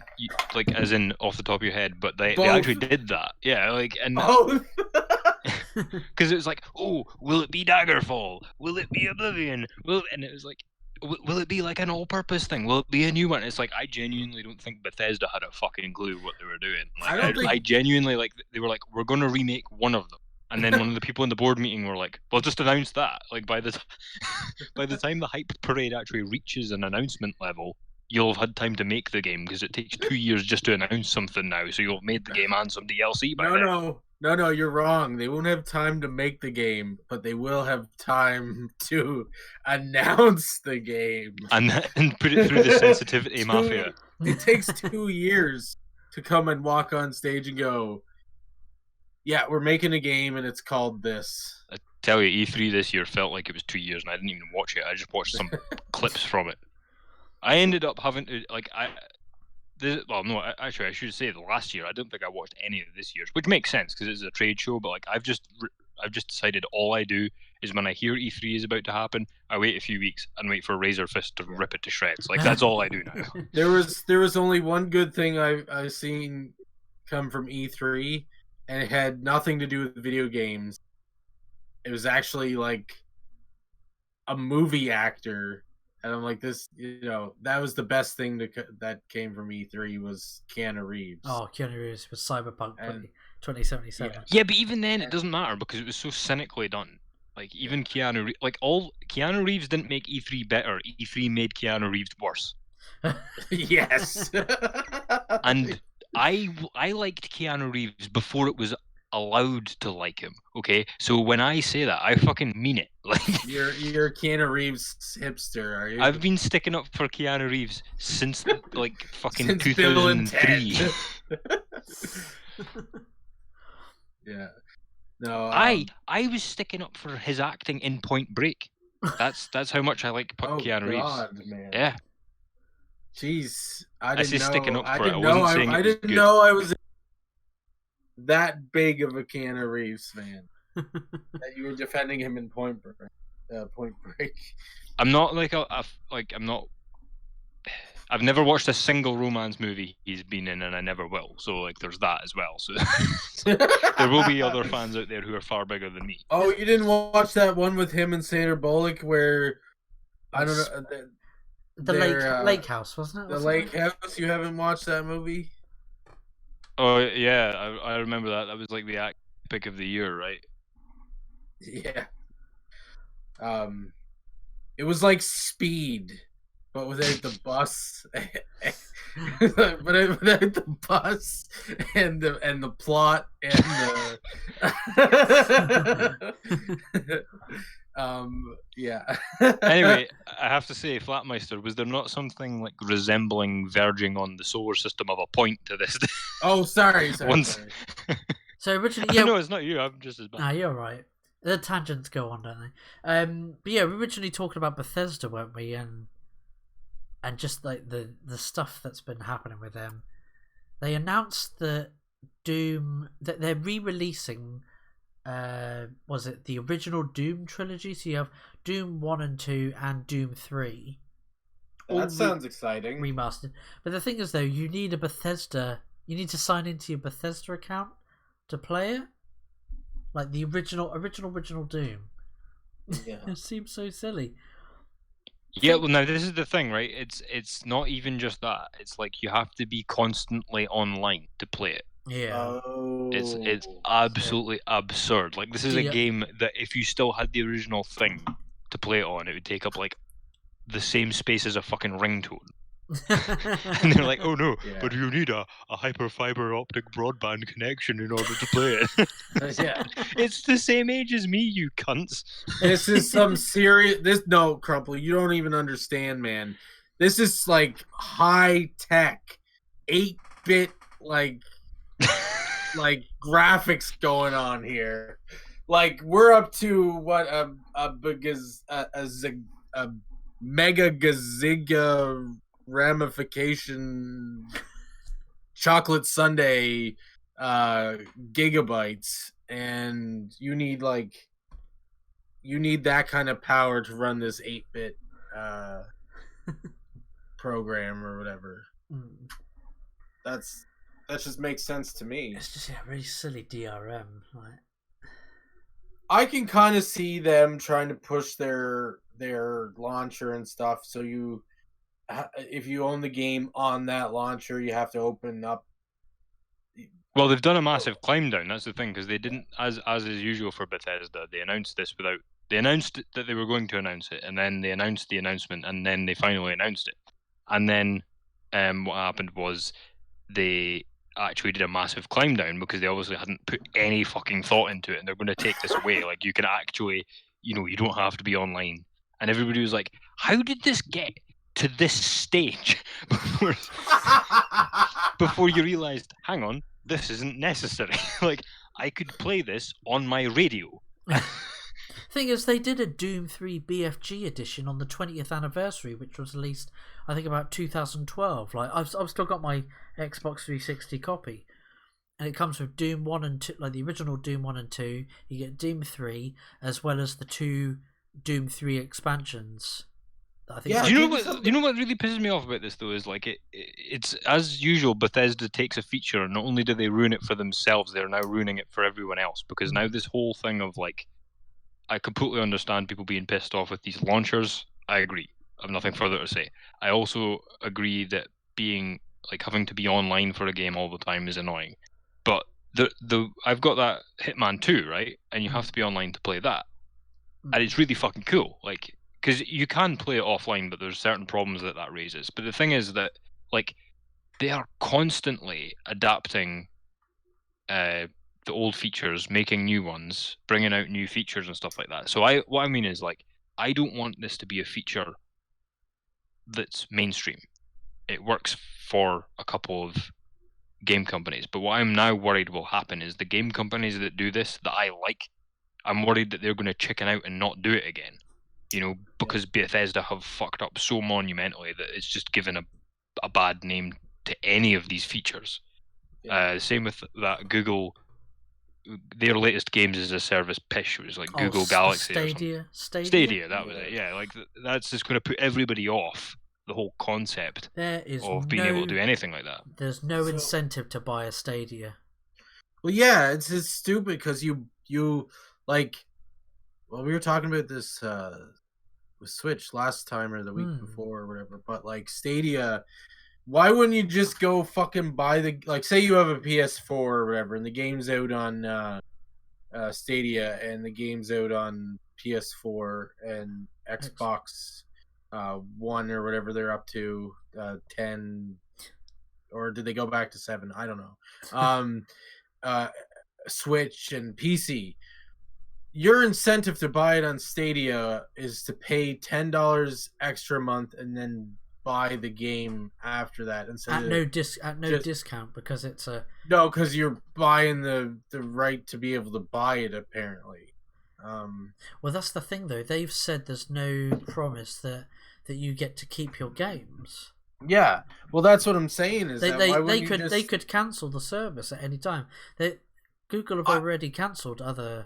as in off the top of your head, but they actually did that. Yeah, like and because it was like, oh, will it be Daggerfall? Will it be Oblivion? And it was like, will it be like an all-purpose thing? Will it be a new one? It's like I genuinely don't think Bethesda had a fucking clue what they were doing. Like I genuinely like they were like, we're gonna remake one of them. And then one of the people in the board meeting were like, well, just announce that. Like, by the time the hype parade actually reaches an announcement level, you'll have had time to make the game, because it takes 2 years just to announce something now, so you'll have made the game and some DLC by then. No, you're wrong. They won't have time to make the game, but they will have time to announce the game. And put it through the sensitivity mafia. It takes 2 years to come and walk on stage and go, yeah, we're making a game and it's called this. I tell you, E3 this year felt like it was 2 years and I didn't even watch it. I just watched some clips from it. I ended up having to, actually I should say the last year, I don't think I watched any of this year's, which makes sense because it's a trade show, but like I've just decided all I do is when I hear E3 is about to happen, I wait a few weeks and wait for Razor Fist to rip it to shreds. Like that's all I do now. There was only one good thing I've seen come from E3, and it had nothing to do with video games. It was actually like a movie actor, and I'm like, this, that was the best thing that came from E3 was Keanu Reeves. Oh, Keanu Reeves was Cyberpunk 2077. Yeah, but even then it doesn't matter because it was so cynically done. Like even Keanu Reeves didn't make E3 better. E3 made Keanu Reeves worse. Yes. And I liked Keanu Reeves before it was allowed to like him. Okay, so when I say that, I fucking mean it. Like you're Keanu Reeves hipster, are you? I've been sticking up for Keanu Reeves since like fucking since 2003. Yeah. No. I was sticking up for his acting in Point Break. That's how much I like Keanu Reeves. Man. Yeah. Jeez, I didn't know. Sticking up for it. I didn't know I was that big of a Keanu Reeves fan. That you were defending him in Point Break. I'm not like I've never watched a single romance movie he's been in, and I never will. So like, there's that as well. So there will be other fans out there who are far bigger than me. Oh, you didn't watch that one with him and Sandra Bullock where I don't know. The Lake House, wasn't it? The Lake House. You haven't watched that movie? Oh yeah, I remember that. That was like the pick of the year, right? Yeah. It was like Speed, but without the bus, but without the bus and the plot and the. Yeah. Anyway, I have to say, Flatmeister, was there not something like resembling verging on the solar system of a point to this? Oh, sorry. So originally, no, it's not you. I'm just as bad. Nah, you're right. The tangents go on, don't they? But yeah, we originally talking about Bethesda, weren't we? And just like the stuff that's been happening with them. They announced that Doom that they're re-releasing. Was it the original Doom trilogy? So you have Doom 1 and 2 and Doom 3. That sounds exciting. Remastered. But the thing is, though, you need to sign into your Bethesda account to play it. Like the original Doom. Yeah. It seems so silly. Yeah, well, now this is the thing, right? It's not even just that. It's like you have to be constantly online to play it. Yeah. Oh, it's absolutely absurd. Like this is a game that if you still had the original thing to play it on, it would take up like the same space as a fucking ringtone. And they're like, oh no, but you need a hyperfiber optic broadband connection in order to play it. Yeah. It's the same age as me, you cunts. This is some serious. No, Crumple, you don't even understand, man. This is like high tech, 8-bit like graphics going on here. Like we're up to what a mega gaziga ramification chocolate sundae gigabytes, and you need like you need that kind of power to run this 8-bit program or whatever. That just makes sense to me. It's just a really silly DRM. Like, I can kind of see them trying to push their launcher and stuff. So if you own the game on that launcher, you have to open up. Well, they've done a massive climb down. That's the thing, because they didn't, as is usual for Bethesda, they announced this without. They announced that they were going to announce it, and then they announced the announcement, and then they finally announced it. And then what happened was they actually did a massive climb down because they obviously hadn't put any fucking thought into it, and they're going to take this away. Like, you can actually, you don't have to be online. And everybody was like, how did this get to this stage before you realised, hang on, this isn't necessary. Like, I could play this on my radio. Thing is, they did a Doom 3 BFG edition on the 20th anniversary, which was released, I think, about 2012. Like, I've still got my Xbox 360 copy, and it comes with Doom 1 and 2, like the original Doom 1 and 2. You get Doom 3 as well as the 2 Doom 3 expansions. I think. Yeah, you know what really pisses me off about this though is like it's as usual. Bethesda takes a feature, and not only do they ruin it for themselves, they're now ruining it for everyone else. Because now this whole thing of like, I completely understand people being pissed off with these launchers. I agree. I have nothing further to say. I also agree that being like having to be online for a game all the time is annoying. But I've got that Hitman 2, right? And you have to be online to play that, and it's really fucking cool. Like, because you can play it offline, but there's certain problems that raises. But the thing is that, like, they are constantly adapting the old features, making new ones, bringing out new features and stuff like that. So what I mean is, like, I don't want this to be a feature that's mainstream. It works for a couple of game companies. But what I'm now worried will happen is the game companies that do this, that I like, I'm worried that they're going to chicken out and not do it again. Because Bethesda have fucked up so monumentally that it's just given a bad name to any of these features. Same with that Google, their latest games as a service pish was like Google Galaxy Stadia, that was it. Yeah, like that's just going to put everybody off the whole concept of being able to do anything like that. There's no incentive to buy a Stadia. Well, yeah, it's just stupid because you like. Well, we were talking about this with Switch last time or the week before or whatever, but like Stadia, why wouldn't you just go fucking buy say you have a PS4 or whatever and the game's out on Stadia and the game's out on PS4 and Xbox One or whatever they're up to, 10, or did they go back to 7? I don't know. Switch and PC. Your incentive to buy it on Stadia is to pay $10 extra a month and then buy the game after that. At no discount because it's a... No, because you're buying the right to be able to buy it, apparently. Well, that's the thing, though. They've said there's no promise that you get to keep your games. Yeah, well, that's what I'm saying. Is they could cancel the service at any time. Google have already cancelled other...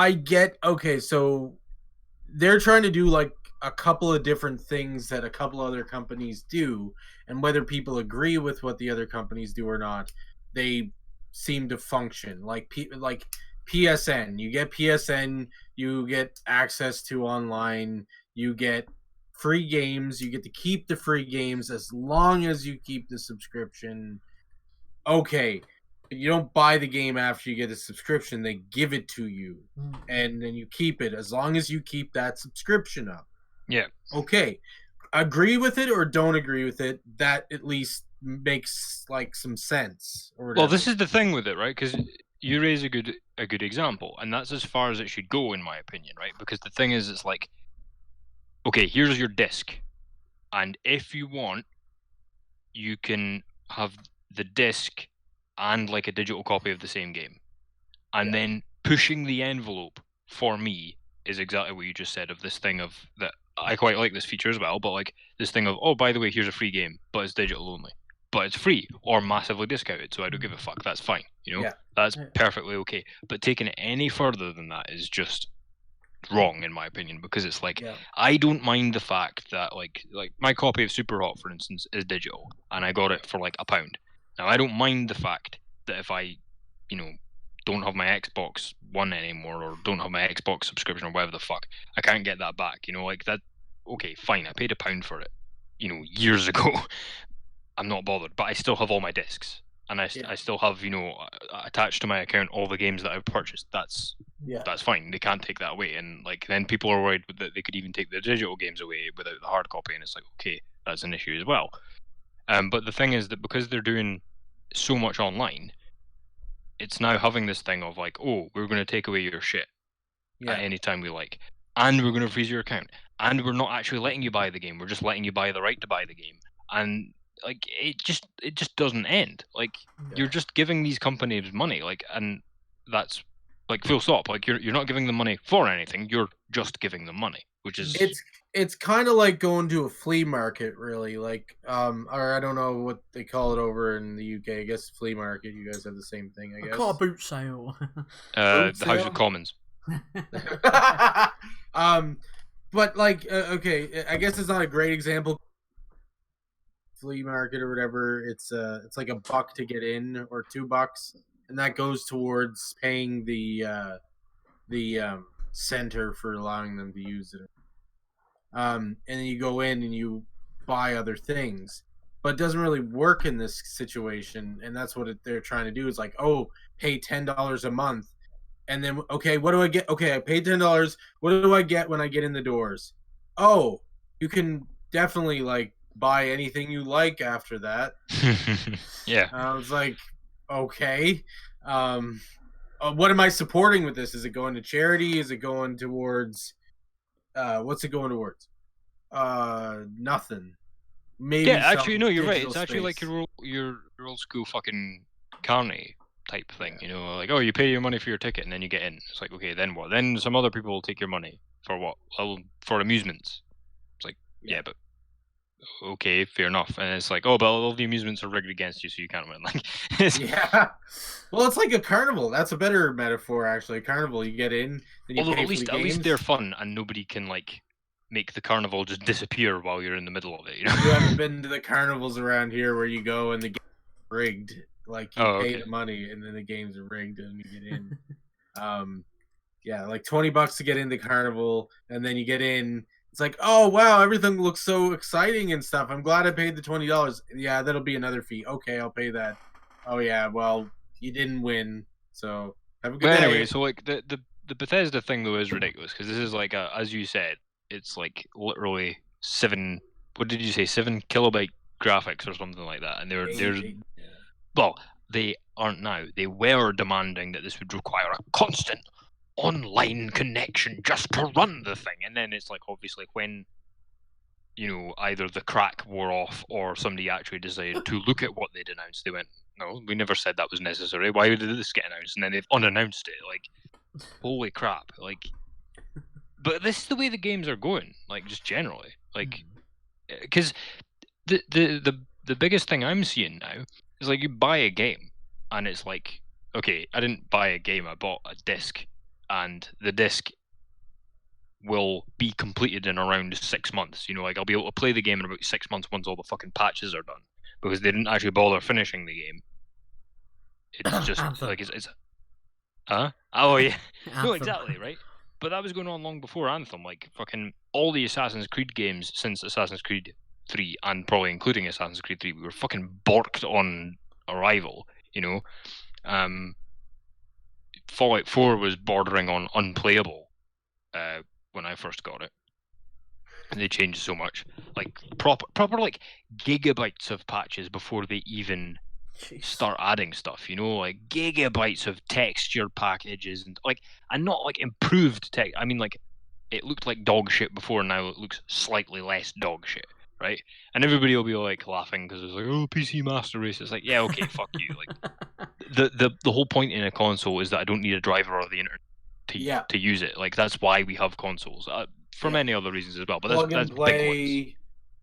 Okay, so they're trying to do like a couple of different things that a couple other companies do, and whether people agree with what the other companies do or not, they seem to function. Like PSN, you get PSN, you get access to online, you get free games, you get to keep the free games as long as you keep the subscription. Okay. You don't buy the game after you get a subscription. They give it to you, and then you keep it as long as you keep that subscription up. Yeah. Okay. Agree with it or don't agree with it. That at least makes like some sense. Well, this is the thing with it, right? Because you raise a good example, and that's as far as it should go, in my opinion, right? Because the thing is, it's like, okay, here's your disc, and if you want, you can have the disc and like a digital copy of the same game. And then pushing the envelope for me is exactly what you just said, of this thing of that I quite like this feature as well, but like this thing of, oh, by the way, here's a free game, but it's digital only. But it's free or massively discounted, so I don't give a fuck. That's fine. That's perfectly okay. But taking it any further than that is just wrong in my opinion, because it's like Yeah. I don't mind the fact that like my copy of Super Hot, for instance, is digital, and I got it for like £1. Now I don't mind the fact that if I, don't have my Xbox One anymore, or don't have my Xbox subscription or whatever the fuck, I can't get that back. Like that. Okay, fine. I paid £1 for it, years ago. I'm not bothered, but I still have all my discs, and I still have, attached to my account all the games that I've purchased. That's fine. They can't take that away, and like then people are worried that they could even take the digital games away without the hard copy, and it's like, okay, that's an issue as well. But the thing is that because they're doing so much online, it's now having this thing of like, oh, we're going to take away your shit at any time we like, and we're going to freeze your account, and we're not actually letting you buy the game. We're just letting you buy the right to buy the game, and like it just doesn't end. Like you're just giving these companies money, like, and that's like full stop. Like you're not giving them money for anything. You're just giving them money, which is it's kind of like going to a flea market, really. Like or I don't know what they call it over in the UK. I guess flea market. You guys have the same thing, I guess. Car boot sale. The House of Commons. But like okay, I guess it's not a great example. Flea market or whatever, it's like $1 to get in or $2, and that goes towards paying the center for allowing them to use it. And then you go in and you buy other things, but it doesn't really work in this situation, and that's what they're trying to do. Is like, oh, pay $10 a month, and then okay, what do I get? Okay, I paid $10. What do I get when I get in the doors? Oh, you can definitely like buy anything you like after that. Yeah. I was like, okay. What am I supporting with this? Is it going to charity? Is it going towards what's it going towards? Nothing. Maybe. Yeah, actually, no, you're right. It's space. actually like your old school fucking carny type thing. Like, oh, you pay your money for your ticket and then you get in. It's like, okay, then what? Then some other people will take your money for what? Well, for amusements. It's like, yeah, but okay, fair enough. And it's like, oh, but all the amusements are rigged against you, so you can't win. Like, yeah. Well, it's like a carnival. That's a better metaphor, actually. A carnival, you get in, then you pay at least they're fun, and nobody can like make the carnival just disappear while you're in the middle of it. You haven't been to the carnivals around here where you go and the game's rigged. Like you pay the money and then the games are rigged and you get in. Yeah, like $20 to get in the carnival, and then you get in. It's like, oh wow, everything looks so exciting and stuff. I'm glad I paid the $20. Yeah, that'll be another fee. Okay, I'll pay that. Oh yeah, well you didn't win, so have a good day. Anyway, so like the Bethesda thing though is ridiculous because this is like as you said, it's like literally 7. What did you say? 7 kilobyte graphics or something like that, and there's well, they aren't now. They were demanding that this would require a constant online connection just to run the thing, and then it's like obviously when either the crack wore off or somebody actually decided to look at what they'd announced, they went, no, we never said that was necessary, why did this get announced? And then they've unannounced it. Like, holy crap. Like, but this is the way the games are going, like just generally, like, because the biggest thing I'm seeing now is like you buy a game and it's like, okay, I didn't buy a game, I bought a disc, and the disc will be completed in around 6 months. Like I'll be able to play the game in about 6 months once all the fucking patches are done, because they didn't actually bother finishing the game. It's just like it's oh yeah. No, exactly, right? But that was going on long before Anthem. Like fucking all the Assassin's Creed games since Assassin's Creed 3, and probably including Assassin's Creed 3, we were fucking borked on arrival. Fallout 4 was bordering on unplayable when I first got it. And they changed so much, like proper like gigabytes of patches before they even start adding stuff. Like gigabytes of texture packages and not like improved tech. I mean, like it looked like dog shit before, now it looks slightly less dog shit, right? And everybody will be like laughing because it's like, oh, PC Master Race. It's like, yeah, okay, fuck you. Like the whole point in a console is that I don't need a driver or the internet to use it. Like that's why we have consoles. For many other reasons as well, but that's big ones.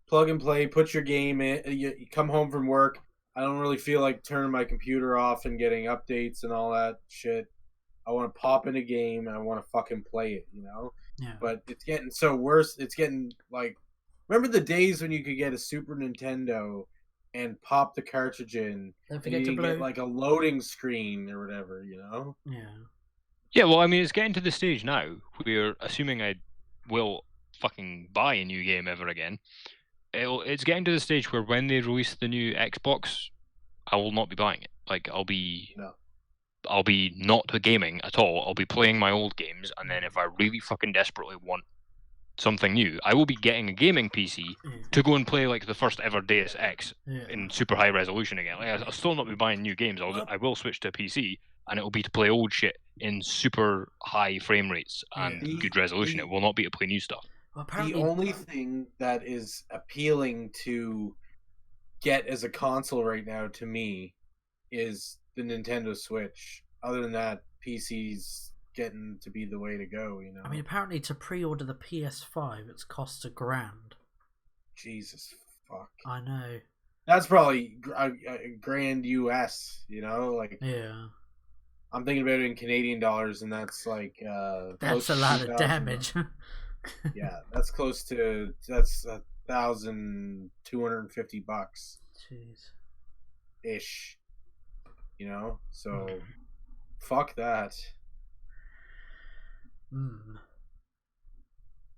Plug and play. Put your game in. You come home from work. I don't really feel like turning my computer off and getting updates and all that shit. I want to pop in a game and I want to fucking play it. Yeah. But it's getting so worse. It's getting like, remember the days when you could get a Super Nintendo and pop the cartridge in, Don't and forget you to didn't blow. get like a loading screen or whatever, Yeah. Yeah, well, I mean, it's getting to the stage now where, assuming I will fucking buy a new game ever again, it's getting to the stage where when they release the new Xbox, I will not be buying it. Like, I'll be not gaming at all. I'll be playing my old games, and then if I really fucking desperately want something new, I will be getting a gaming PC to go and play like the first ever Deus Ex in super high resolution again. Like, I'll still not be buying new games. I will switch to a PC, and it will be to play old shit in super high frame rates and good resolution. It will not be to play new stuff. Well, the only thing that is appealing to get as a console right now to me is the Nintendo Switch. Other than that, PC's getting to be the way to go, I mean, apparently to pre-order the PS5, it's cost $1,000. Jesus fuck. I know. That's probably a grand US, like. Yeah. I'm thinking about it in Canadian dollars, and that's like that's a lot of damage. Yeah, that's close to $1,250 Jeez. ish. So fuck that.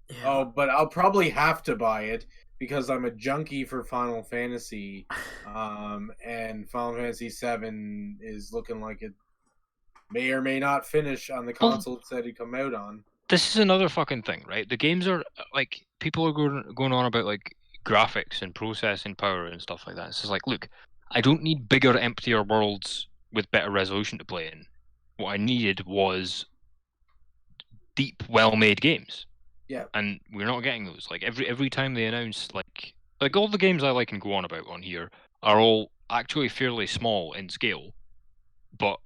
Yeah. Oh, but I'll probably have to buy it because I'm a junkie for Final Fantasy, and Final Fantasy VII is looking like it may or may not finish on the console it said it'd come out on. This is another fucking thing, right? The games are like, people are going on about like graphics and processing power and stuff like that. It's just like, look, I don't need bigger, emptier worlds with better resolution to play in. What I needed was deep, well-made games. Yeah. And we're not getting those. Like every time they announce like all the games I like and go on about on here are all actually fairly small in scale, but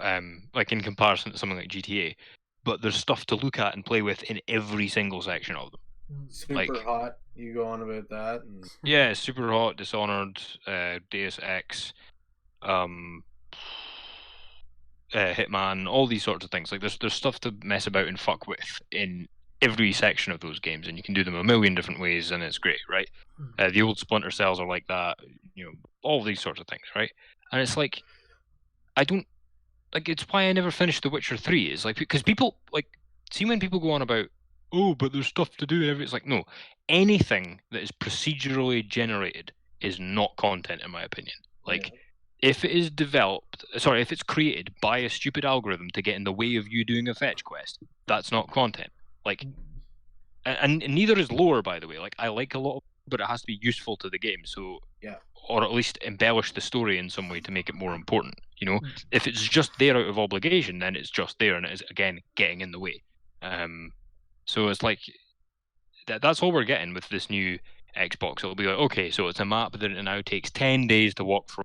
like in comparison to something like GTA. But there's stuff to look at and play with in every single section of them. Super hot. You go on about that. And... Yeah, Super Hot, Dishonored, Deus Ex, Hitman, all these sorts of things. Like there's stuff to mess about and fuck with in every section of those games, and you can do them a million different ways, and it's great, right? The old Splinter Cells are like that, all these sorts of things, right? And it's like, I don't like. It's why I never finished The Witcher 3. Is like, because people see when people go on about, oh, but there's stuff to do and everything. It's like, no, anything that is procedurally generated is not content, in my opinion. Like, if it is if it's created by a stupid algorithm to get in the way of you doing a fetch quest, that's not content. Like, and neither is lore, by the way. Like, I like a lot, but it has to be useful to the game. So, or at least embellish the story in some way to make it more important. If it's just there out of obligation, then it's just there, and it is again getting in the way. So it's like that's all we're getting with this new Xbox. It'll be like, okay, so it's a map that it now takes 10 days to walk from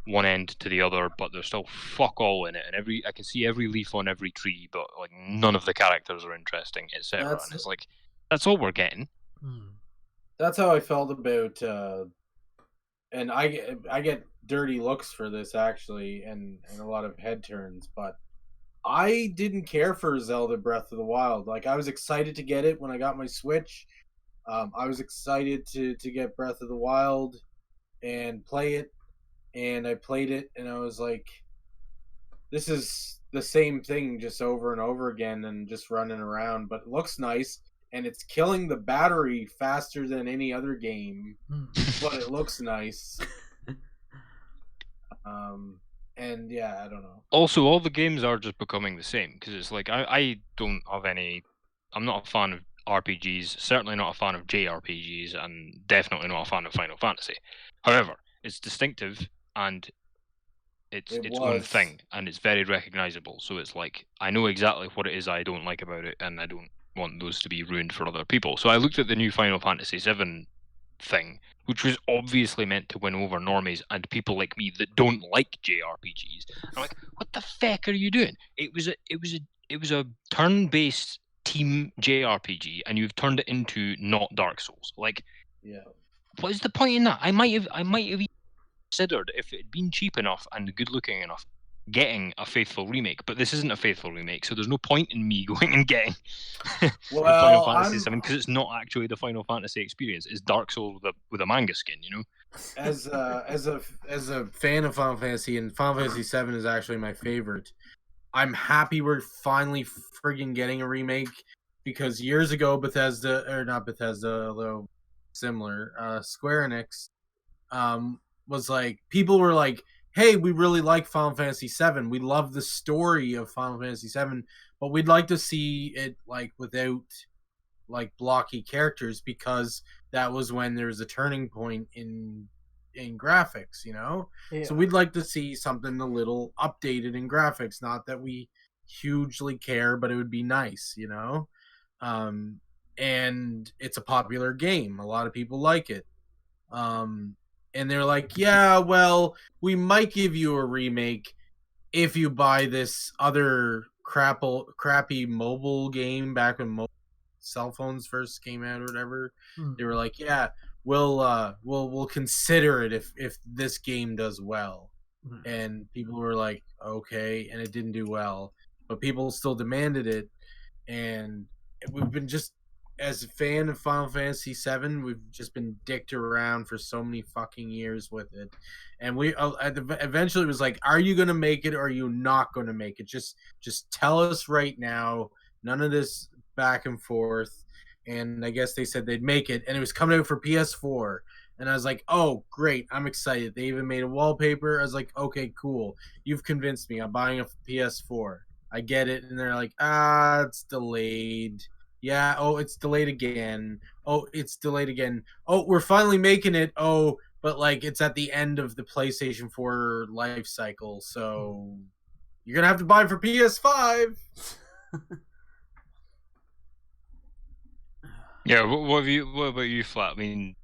one end to the other, but there's still fuck all in it, and I can see every leaf on every tree, but like none of the characters are interesting, etc. And it's like, that's all we're getting. That's how I felt about, and I get dirty looks for this actually, and a lot of head turns, but I didn't care for Zelda Breath of the Wild. Like, I was excited to get it when I got my Switch. I was excited to get Breath of the Wild and play it. And I played it, and I was like, this is the same thing just over and over again and just running around. But it looks nice, and it's killing the battery faster than any other game. But it looks nice. And yeah, I don't know. Also, all the games are just becoming the same, because it's like, I don't have any... I'm not a fan of RPGs, certainly not a fan of JRPGs, and definitely not a fan of Final Fantasy. However, it's distinctive, and it's its own thing, and it's very recognizable. So it's like, I know exactly what it is I don't like about it, and I don't want those to be ruined for other people. So I looked at the new Final Fantasy VII thing, which was obviously meant to win over normies and people like me that don't like JRPGs. I'm like, what the fuck are you doing? It was a turn-based team JRPG, and you've turned it into not Dark Souls. Like, what is the point in that? I might have considered, if it had been cheap enough and good looking enough, getting a faithful remake, but this isn't a faithful remake, so there's no point in me going and getting Final Fantasy VII because it's not actually the Final Fantasy experience. It's Dark Souls with a manga skin, you know. As a fan of Final Fantasy, and Final Fantasy VII is actually my favorite. I'm happy we're finally friggin' getting a remake, because years ago Bethesda, or not Bethesda, although similar, Square Enix, was like, people were like, hey, we really like Final Fantasy VII. We love the story of Final Fantasy VII, but we'd like to see it like without like blocky characters, because that was when there was a turning point in graphics, you know? Yeah. So we'd like to see something a little updated in graphics. Not that we hugely care, but it would be nice, you know? And it's a popular game. A lot of people like it. And they're like, yeah, well, we might give you a remake if you buy this other crappy mobile game back when cell phones first came out or whatever. They were like, yeah, we'll consider it if this game does well. And people were like, okay, and it didn't do well, but people still demanded it. And we've been just, as a fan of Final Fantasy VII, we've just been dicked around for so many fucking years with it. And we eventually it was like, are you going to make it or are you not going to make it? Just tell us right now. None of this back and forth. And I guess they said they'd make it, and it was coming out for PS4. And I was like, oh, great, I'm excited. They even made a wallpaper. I was like, okay, cool. You've convinced me. I'm buying a PS4. I get it. And they're like, it's delayed. Yeah, oh, it's delayed again. Oh, it's delayed again. Oh, we're finally making it. Oh, but like it's at the end of the PlayStation 4 life cycle, so you're going to have to buy it for PS5. Yeah, what about you, Flat? I mean,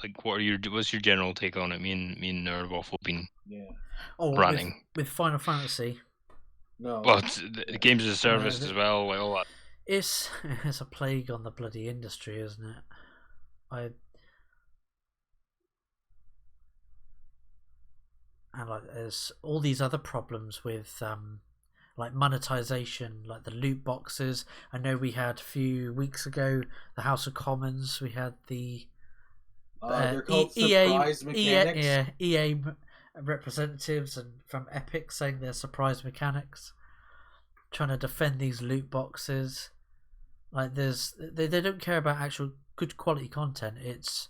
like, what's your general take on it? Me and Nerd Waffle been ranting with Final Fantasy. No, well, the games as a service as well, like all that. It's a plague on the bloody industry, isn't it? And like, there's all these other problems with like monetization, like the loot boxes. I know we had a few weeks ago the House of Commons. We had the they're called surprise mechanics. EA representatives and from Epic saying they're surprise mechanics, trying to defend these loot boxes. Like they don't care about actual good quality content. It's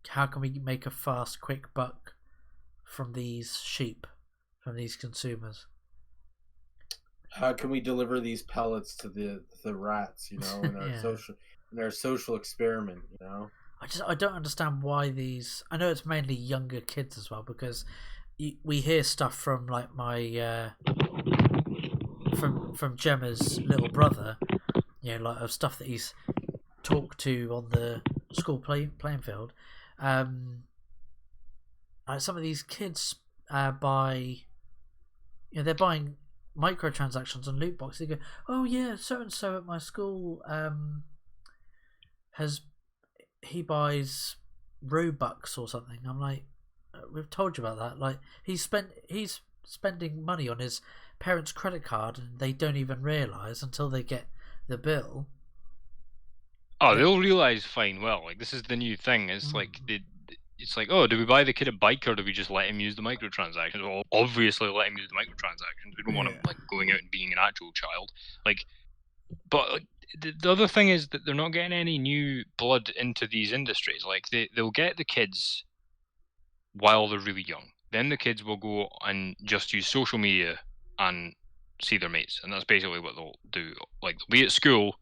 how can we make a fast, quick buck from these sheep, from these consumers. How can we deliver these pellets to the rats, you know, in our social experiment, you know? I don't understand why these. I know it's mainly younger kids as well, because we hear stuff from like my from Gemma's little brother, you know, like of stuff that he's talked to on the school playing field. Like some of these kids buy, you know, they're buying microtransactions on loot boxes. They go, oh yeah, so and so at my school he buys Robux or something. I'm like, we've told you about that. Like he's spending money on his parents' credit card, and they don't even realise until they get the bill. Oh, they'll realise fine. Well, like this is the new thing. It's like it's like, oh, do we buy the kid a bike or do we just let him use the microtransactions? Well, obviously let him use the microtransactions. We don't want him like going out and being an actual child. Like, but like, the other thing is that they're not getting any new blood into these industries. Like they'll get the kids while they're really young. Then the kids will go and just use social media and see their mates, and that's basically what they'll do. Like they'll be at school,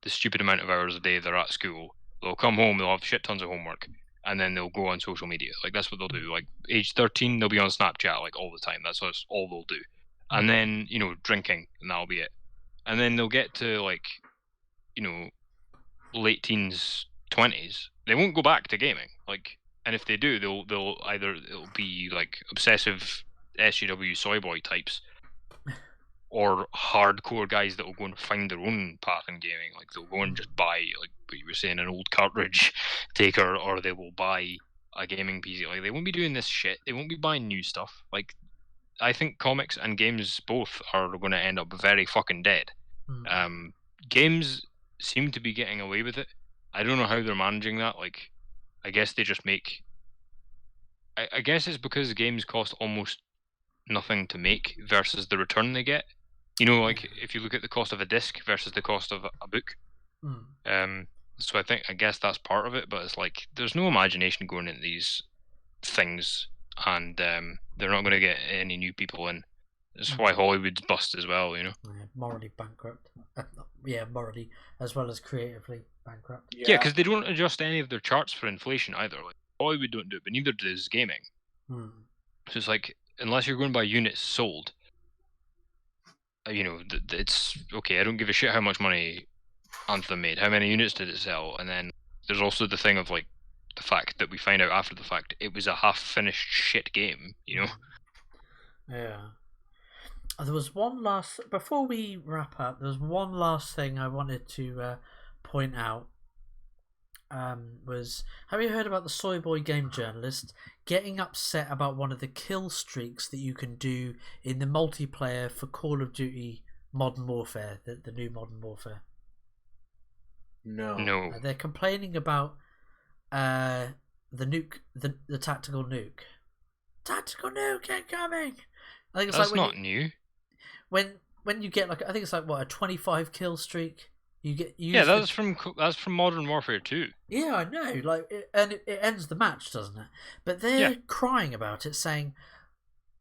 the stupid amount of hours a day they're at school. They'll come home, they'll have shit tons of homework, and then they'll go on social media. Like that's what they'll do. Like age 13, they'll be on Snapchat like all the time. That's all they'll do. And then, you know, drinking, and that'll be it. And then they'll get to like, you know, late teens, 20s. They won't go back to gaming. Like, and if they do, they'll either it'll be like obsessive SJW soy boy types, or hardcore guys that will go and find their own path in gaming. Like they'll go and just buy, like what you were saying, an old cartridge taker, or they will buy a gaming PC. Like they won't be doing this shit. They won't be buying new stuff. Like, I think comics and games both are going to end up very fucking dead. Games seem to be getting away with it. I don't know how they're managing that. Like, I guess they just make. I guess it's because games cost almost nothing to make versus the return they get. You know, like if you look at the cost of a disc versus the cost of a book. So I guess that's part of it, but it's like there's no imagination going into these things, and they're not going to get any new people in. That's why Hollywood's bust as well, you know. Morally bankrupt. Morally as well as creatively bankrupt. Yeah, because they don't adjust any of their charts for inflation either. Like Hollywood don't do it, but neither does gaming. So it's like unless you're going by units sold, you know, it's okay. I don't give a shit how much money Anthem made. How many units did it sell? And then there's also the thing of like the fact that we find out after the fact it was a half-finished shit game. You know. Yeah. There was one last before we wrap up. There was one last thing I wanted to point out. Was have you heard about the Soy Boy game journalist getting upset about one of the kill streaks that you can do in the multiplayer for Call of Duty Modern Warfare, the new Modern Warfare? No. They're complaining about the nuke, the tactical nuke. Tactical nuke incoming. I think it's That's like not new. When you get like, I think it's like what, a 25 kill streak. You get that's from Modern Warfare 2. Yeah, I know. Like, it ends the match, doesn't it? But they're crying about it, saying,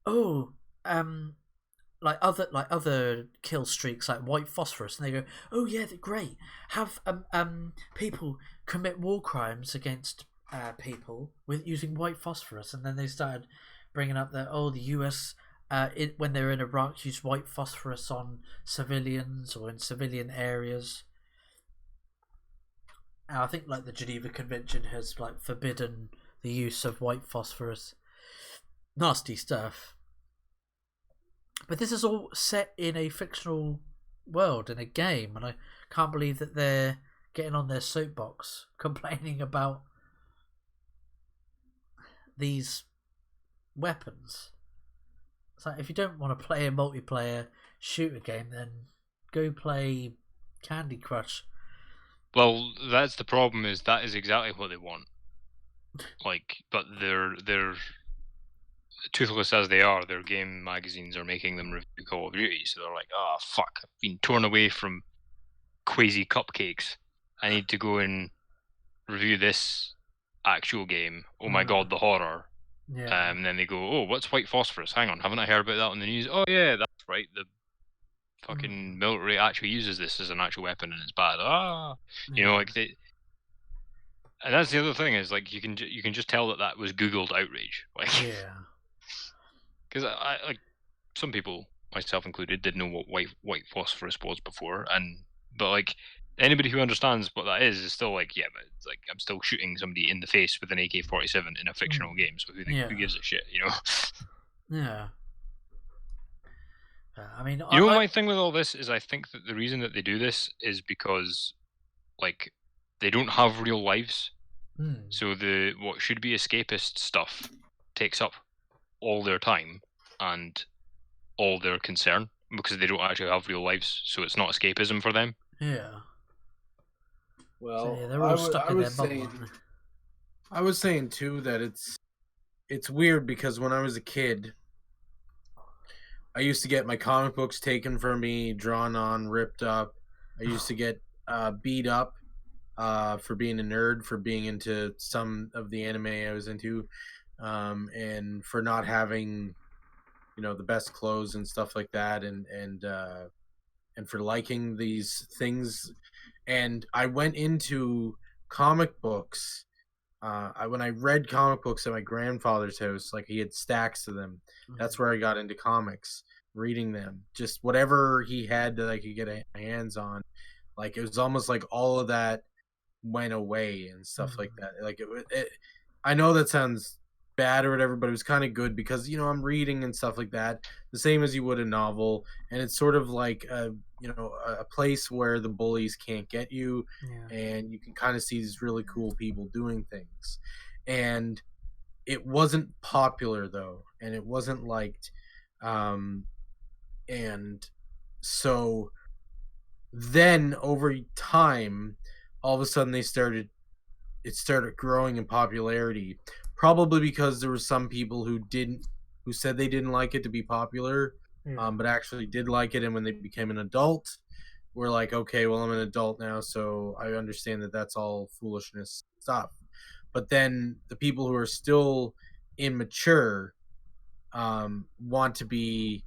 "Oh, like other kill streaks, like white phosphorus," and they go, "Oh yeah, they're great. Have people commit war crimes against people with using white phosphorus," and then they started bringing up that the US. When they were in Iraq, used white phosphorus on civilians or in civilian areas. And I think like the Geneva Convention has like forbidden the use of white phosphorus. Nasty stuff. But this is all set in a fictional world, in a game, and I can't believe that they're getting on their soapbox complaining about these weapons. It's like, if you don't want to play a multiplayer shooter game, then go play Candy Crush. Well, that's the problem. Is that is exactly what they want. Like, but they're toothless as they are. Their game magazines are making them review Call of Duty, so they're like, "Oh fuck, I've been torn away from Quasi Cupcakes. I need to go and review this actual game. Oh my god, the horror." Yeah. And then they go, "Oh, what's white phosphorus? Hang on, haven't I heard about that on the news? Oh yeah, that's right. The fucking military actually uses this as an actual weapon, and it's bad. You know, like they." And that's the other thing is like you can just tell that was Googled outrage, like because I like some people, myself included, didn't know what white phosphorus was before, but like anybody who understands what that is still like, yeah, but it's like I'm still shooting somebody in the face with an AK-47 in a fictional game, so who gives a shit, you know? Yeah. I mean, you know, my thing with all this is I think that the reason that they do this is because like they don't have real lives, so what should be escapist stuff takes up all their time and all their concern because they don't actually have real lives, so it's not escapism for them. Yeah. Well, so, they're all stuck in their bubble. I was saying too that it's weird because when I was a kid, I used to get my comic books taken from me, drawn on, ripped up. I used to get beat up for being a nerd, for being into some of the anime I was into, and for not having, you know, the best clothes and stuff like that, and for liking these things. And I went into comic books. When I read comic books at my grandfather's house, like he had stacks of them. That's where I got into comics, reading them. Just whatever he had that I could get my hands on. Like it was almost like all of that went away and stuff like that. Like I know that sounds bad or whatever, but it was kind of good because, you know, I'm reading and stuff like that, the same as you would a novel, and it's sort of like a place where the bullies can't get you, and you can kind of see these really cool people doing things. And it wasn't popular though, and it wasn't liked. And so then over time, all of a sudden it started growing in popularity, probably because there were some people who said they didn't like it to be popular, but actually did like it, and when they became an adult, we're like, okay, well, I'm an adult now, so I understand that that's all foolishness stuff. But then the people who are still immature want to be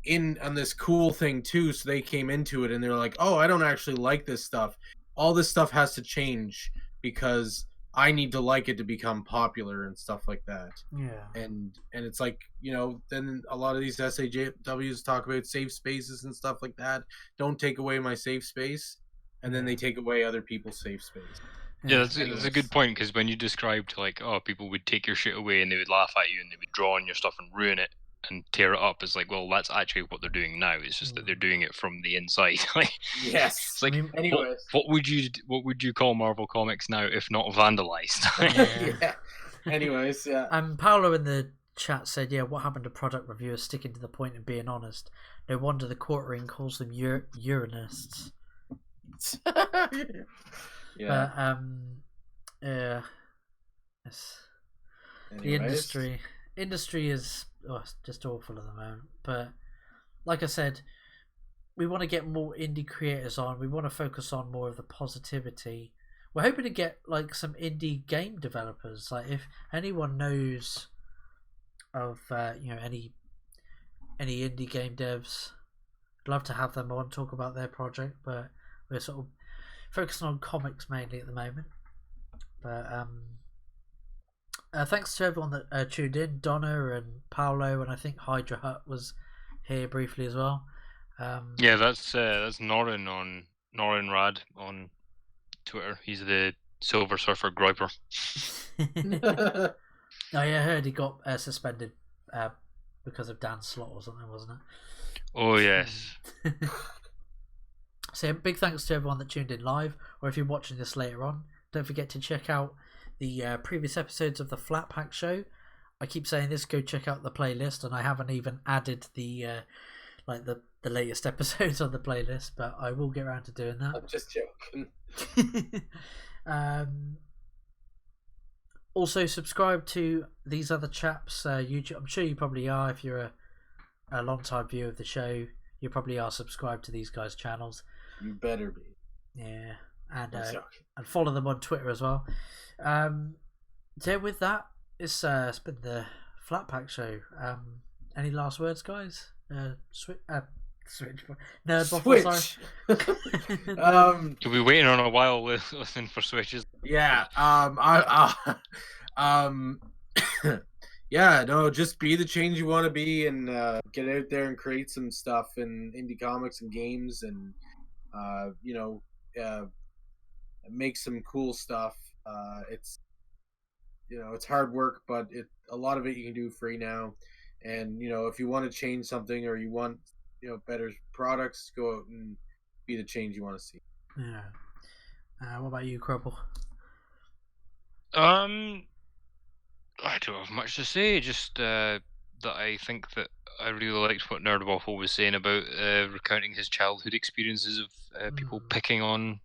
in on this cool thing too, so they came into it and they're like, oh, I don't actually like this stuff. All this stuff has to change because I need to like it to become popular and stuff like that. Yeah. And it's like, then a lot of these SAJWs talk about safe spaces and stuff like that. Don't take away my safe space. And then they take away other people's safe space. Yeah, that's a good point, because when you described, like, oh, people would take your shit away and they would laugh at you and they would draw on your stuff and ruin it and tear it up, it's like, well, that's actually what they're doing now. It's just that they're doing it from the inside. Like, yes. It's like, anyways, what would you call Marvel Comics now if not vandalized? Yeah. Anyways, yeah. Paolo in the chat said, yeah, what happened to product reviewers sticking to the point and being honest? No wonder the quartering calls them urinists. Yeah. But yes. Anyways. The industry is it's just awful at the moment. But like I said, we want to get more indie creators on. We want to focus on more of the positivity. We're hoping to get like some indie game developers. Like if anyone knows of any indie game devs, I'd love to have them on, talk about their project. But we're sort of focusing on comics mainly at the moment. But thanks to everyone that tuned in, Donna and Paolo, and I think Hydra Hut was here briefly as well. Yeah, that's Norin Rad on Twitter. He's the Silver Surfer Groiper. Oh yeah, I heard he got suspended because of Dan Slott or something, wasn't it? Oh yes. So big thanks to everyone that tuned in live, or if you're watching this later on, don't forget to check out the previous episodes of the Flat Pack Show. I keep saying this, go check out the playlist, and I haven't even added the latest episodes on the playlist, but I will get around to doing that. I'm just joking. Also subscribe to these other chaps' YouTube. I'm sure you probably are. If you're a long time viewer of the show, you probably are subscribed to these guys' channels. You better be. Yeah, and follow them on Twitter as well. So with that, it's been the Flat Pack Show. Any last words, guys? Switch. Switch. You'll be waiting on a while listening for switches. Yeah. Yeah. No. Just be the change you want to be, and get out there and create some stuff in indie comics and games, and make some cool stuff. It's it's hard work, but a lot of it you can do free now. And if you want to change something, or you want better products, go out and be the change you want to see. Yeah. What about you, Crumple? I don't have much to say. Just that I think that I really liked what Nerd Waffle was saying about recounting his childhood experiences of people picking on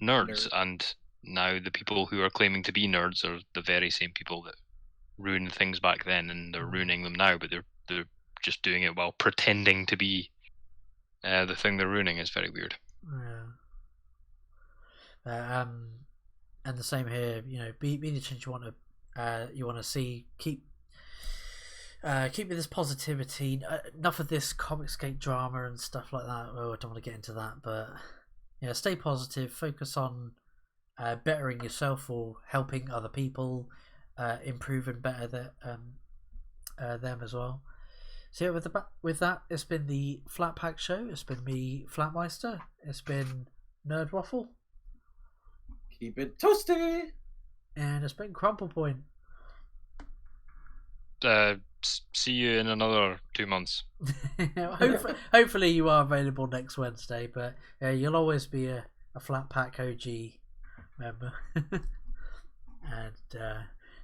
nerds, and now the people who are claiming to be nerds are the very same people that ruined things back then, and they're ruining them now, but they're just doing it while pretending to be the thing they're ruining. Is very weird. Yeah. And the same here. Be the change you want to see. Keep with this positivity. Enough of this Comicsgate drama and stuff like that. Oh, I don't want to get into that, but stay positive. Focus on bettering yourself or helping other people improve and better them as well. So yeah, with that, it's been the Flat Pack Show. It's been me, Flatmeister. It's been Nerd Waffle. Keep it toasty. And it's been Crumple Point. See you in another 2 months. Hopefully you are available next Wednesday, but you'll always be a Flat Pack OG member. And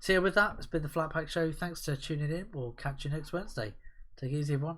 So yeah, with that, it's been the Flat Pack Show. Thanks for tuning in. We'll catch you next Wednesday. Take it easy, everyone.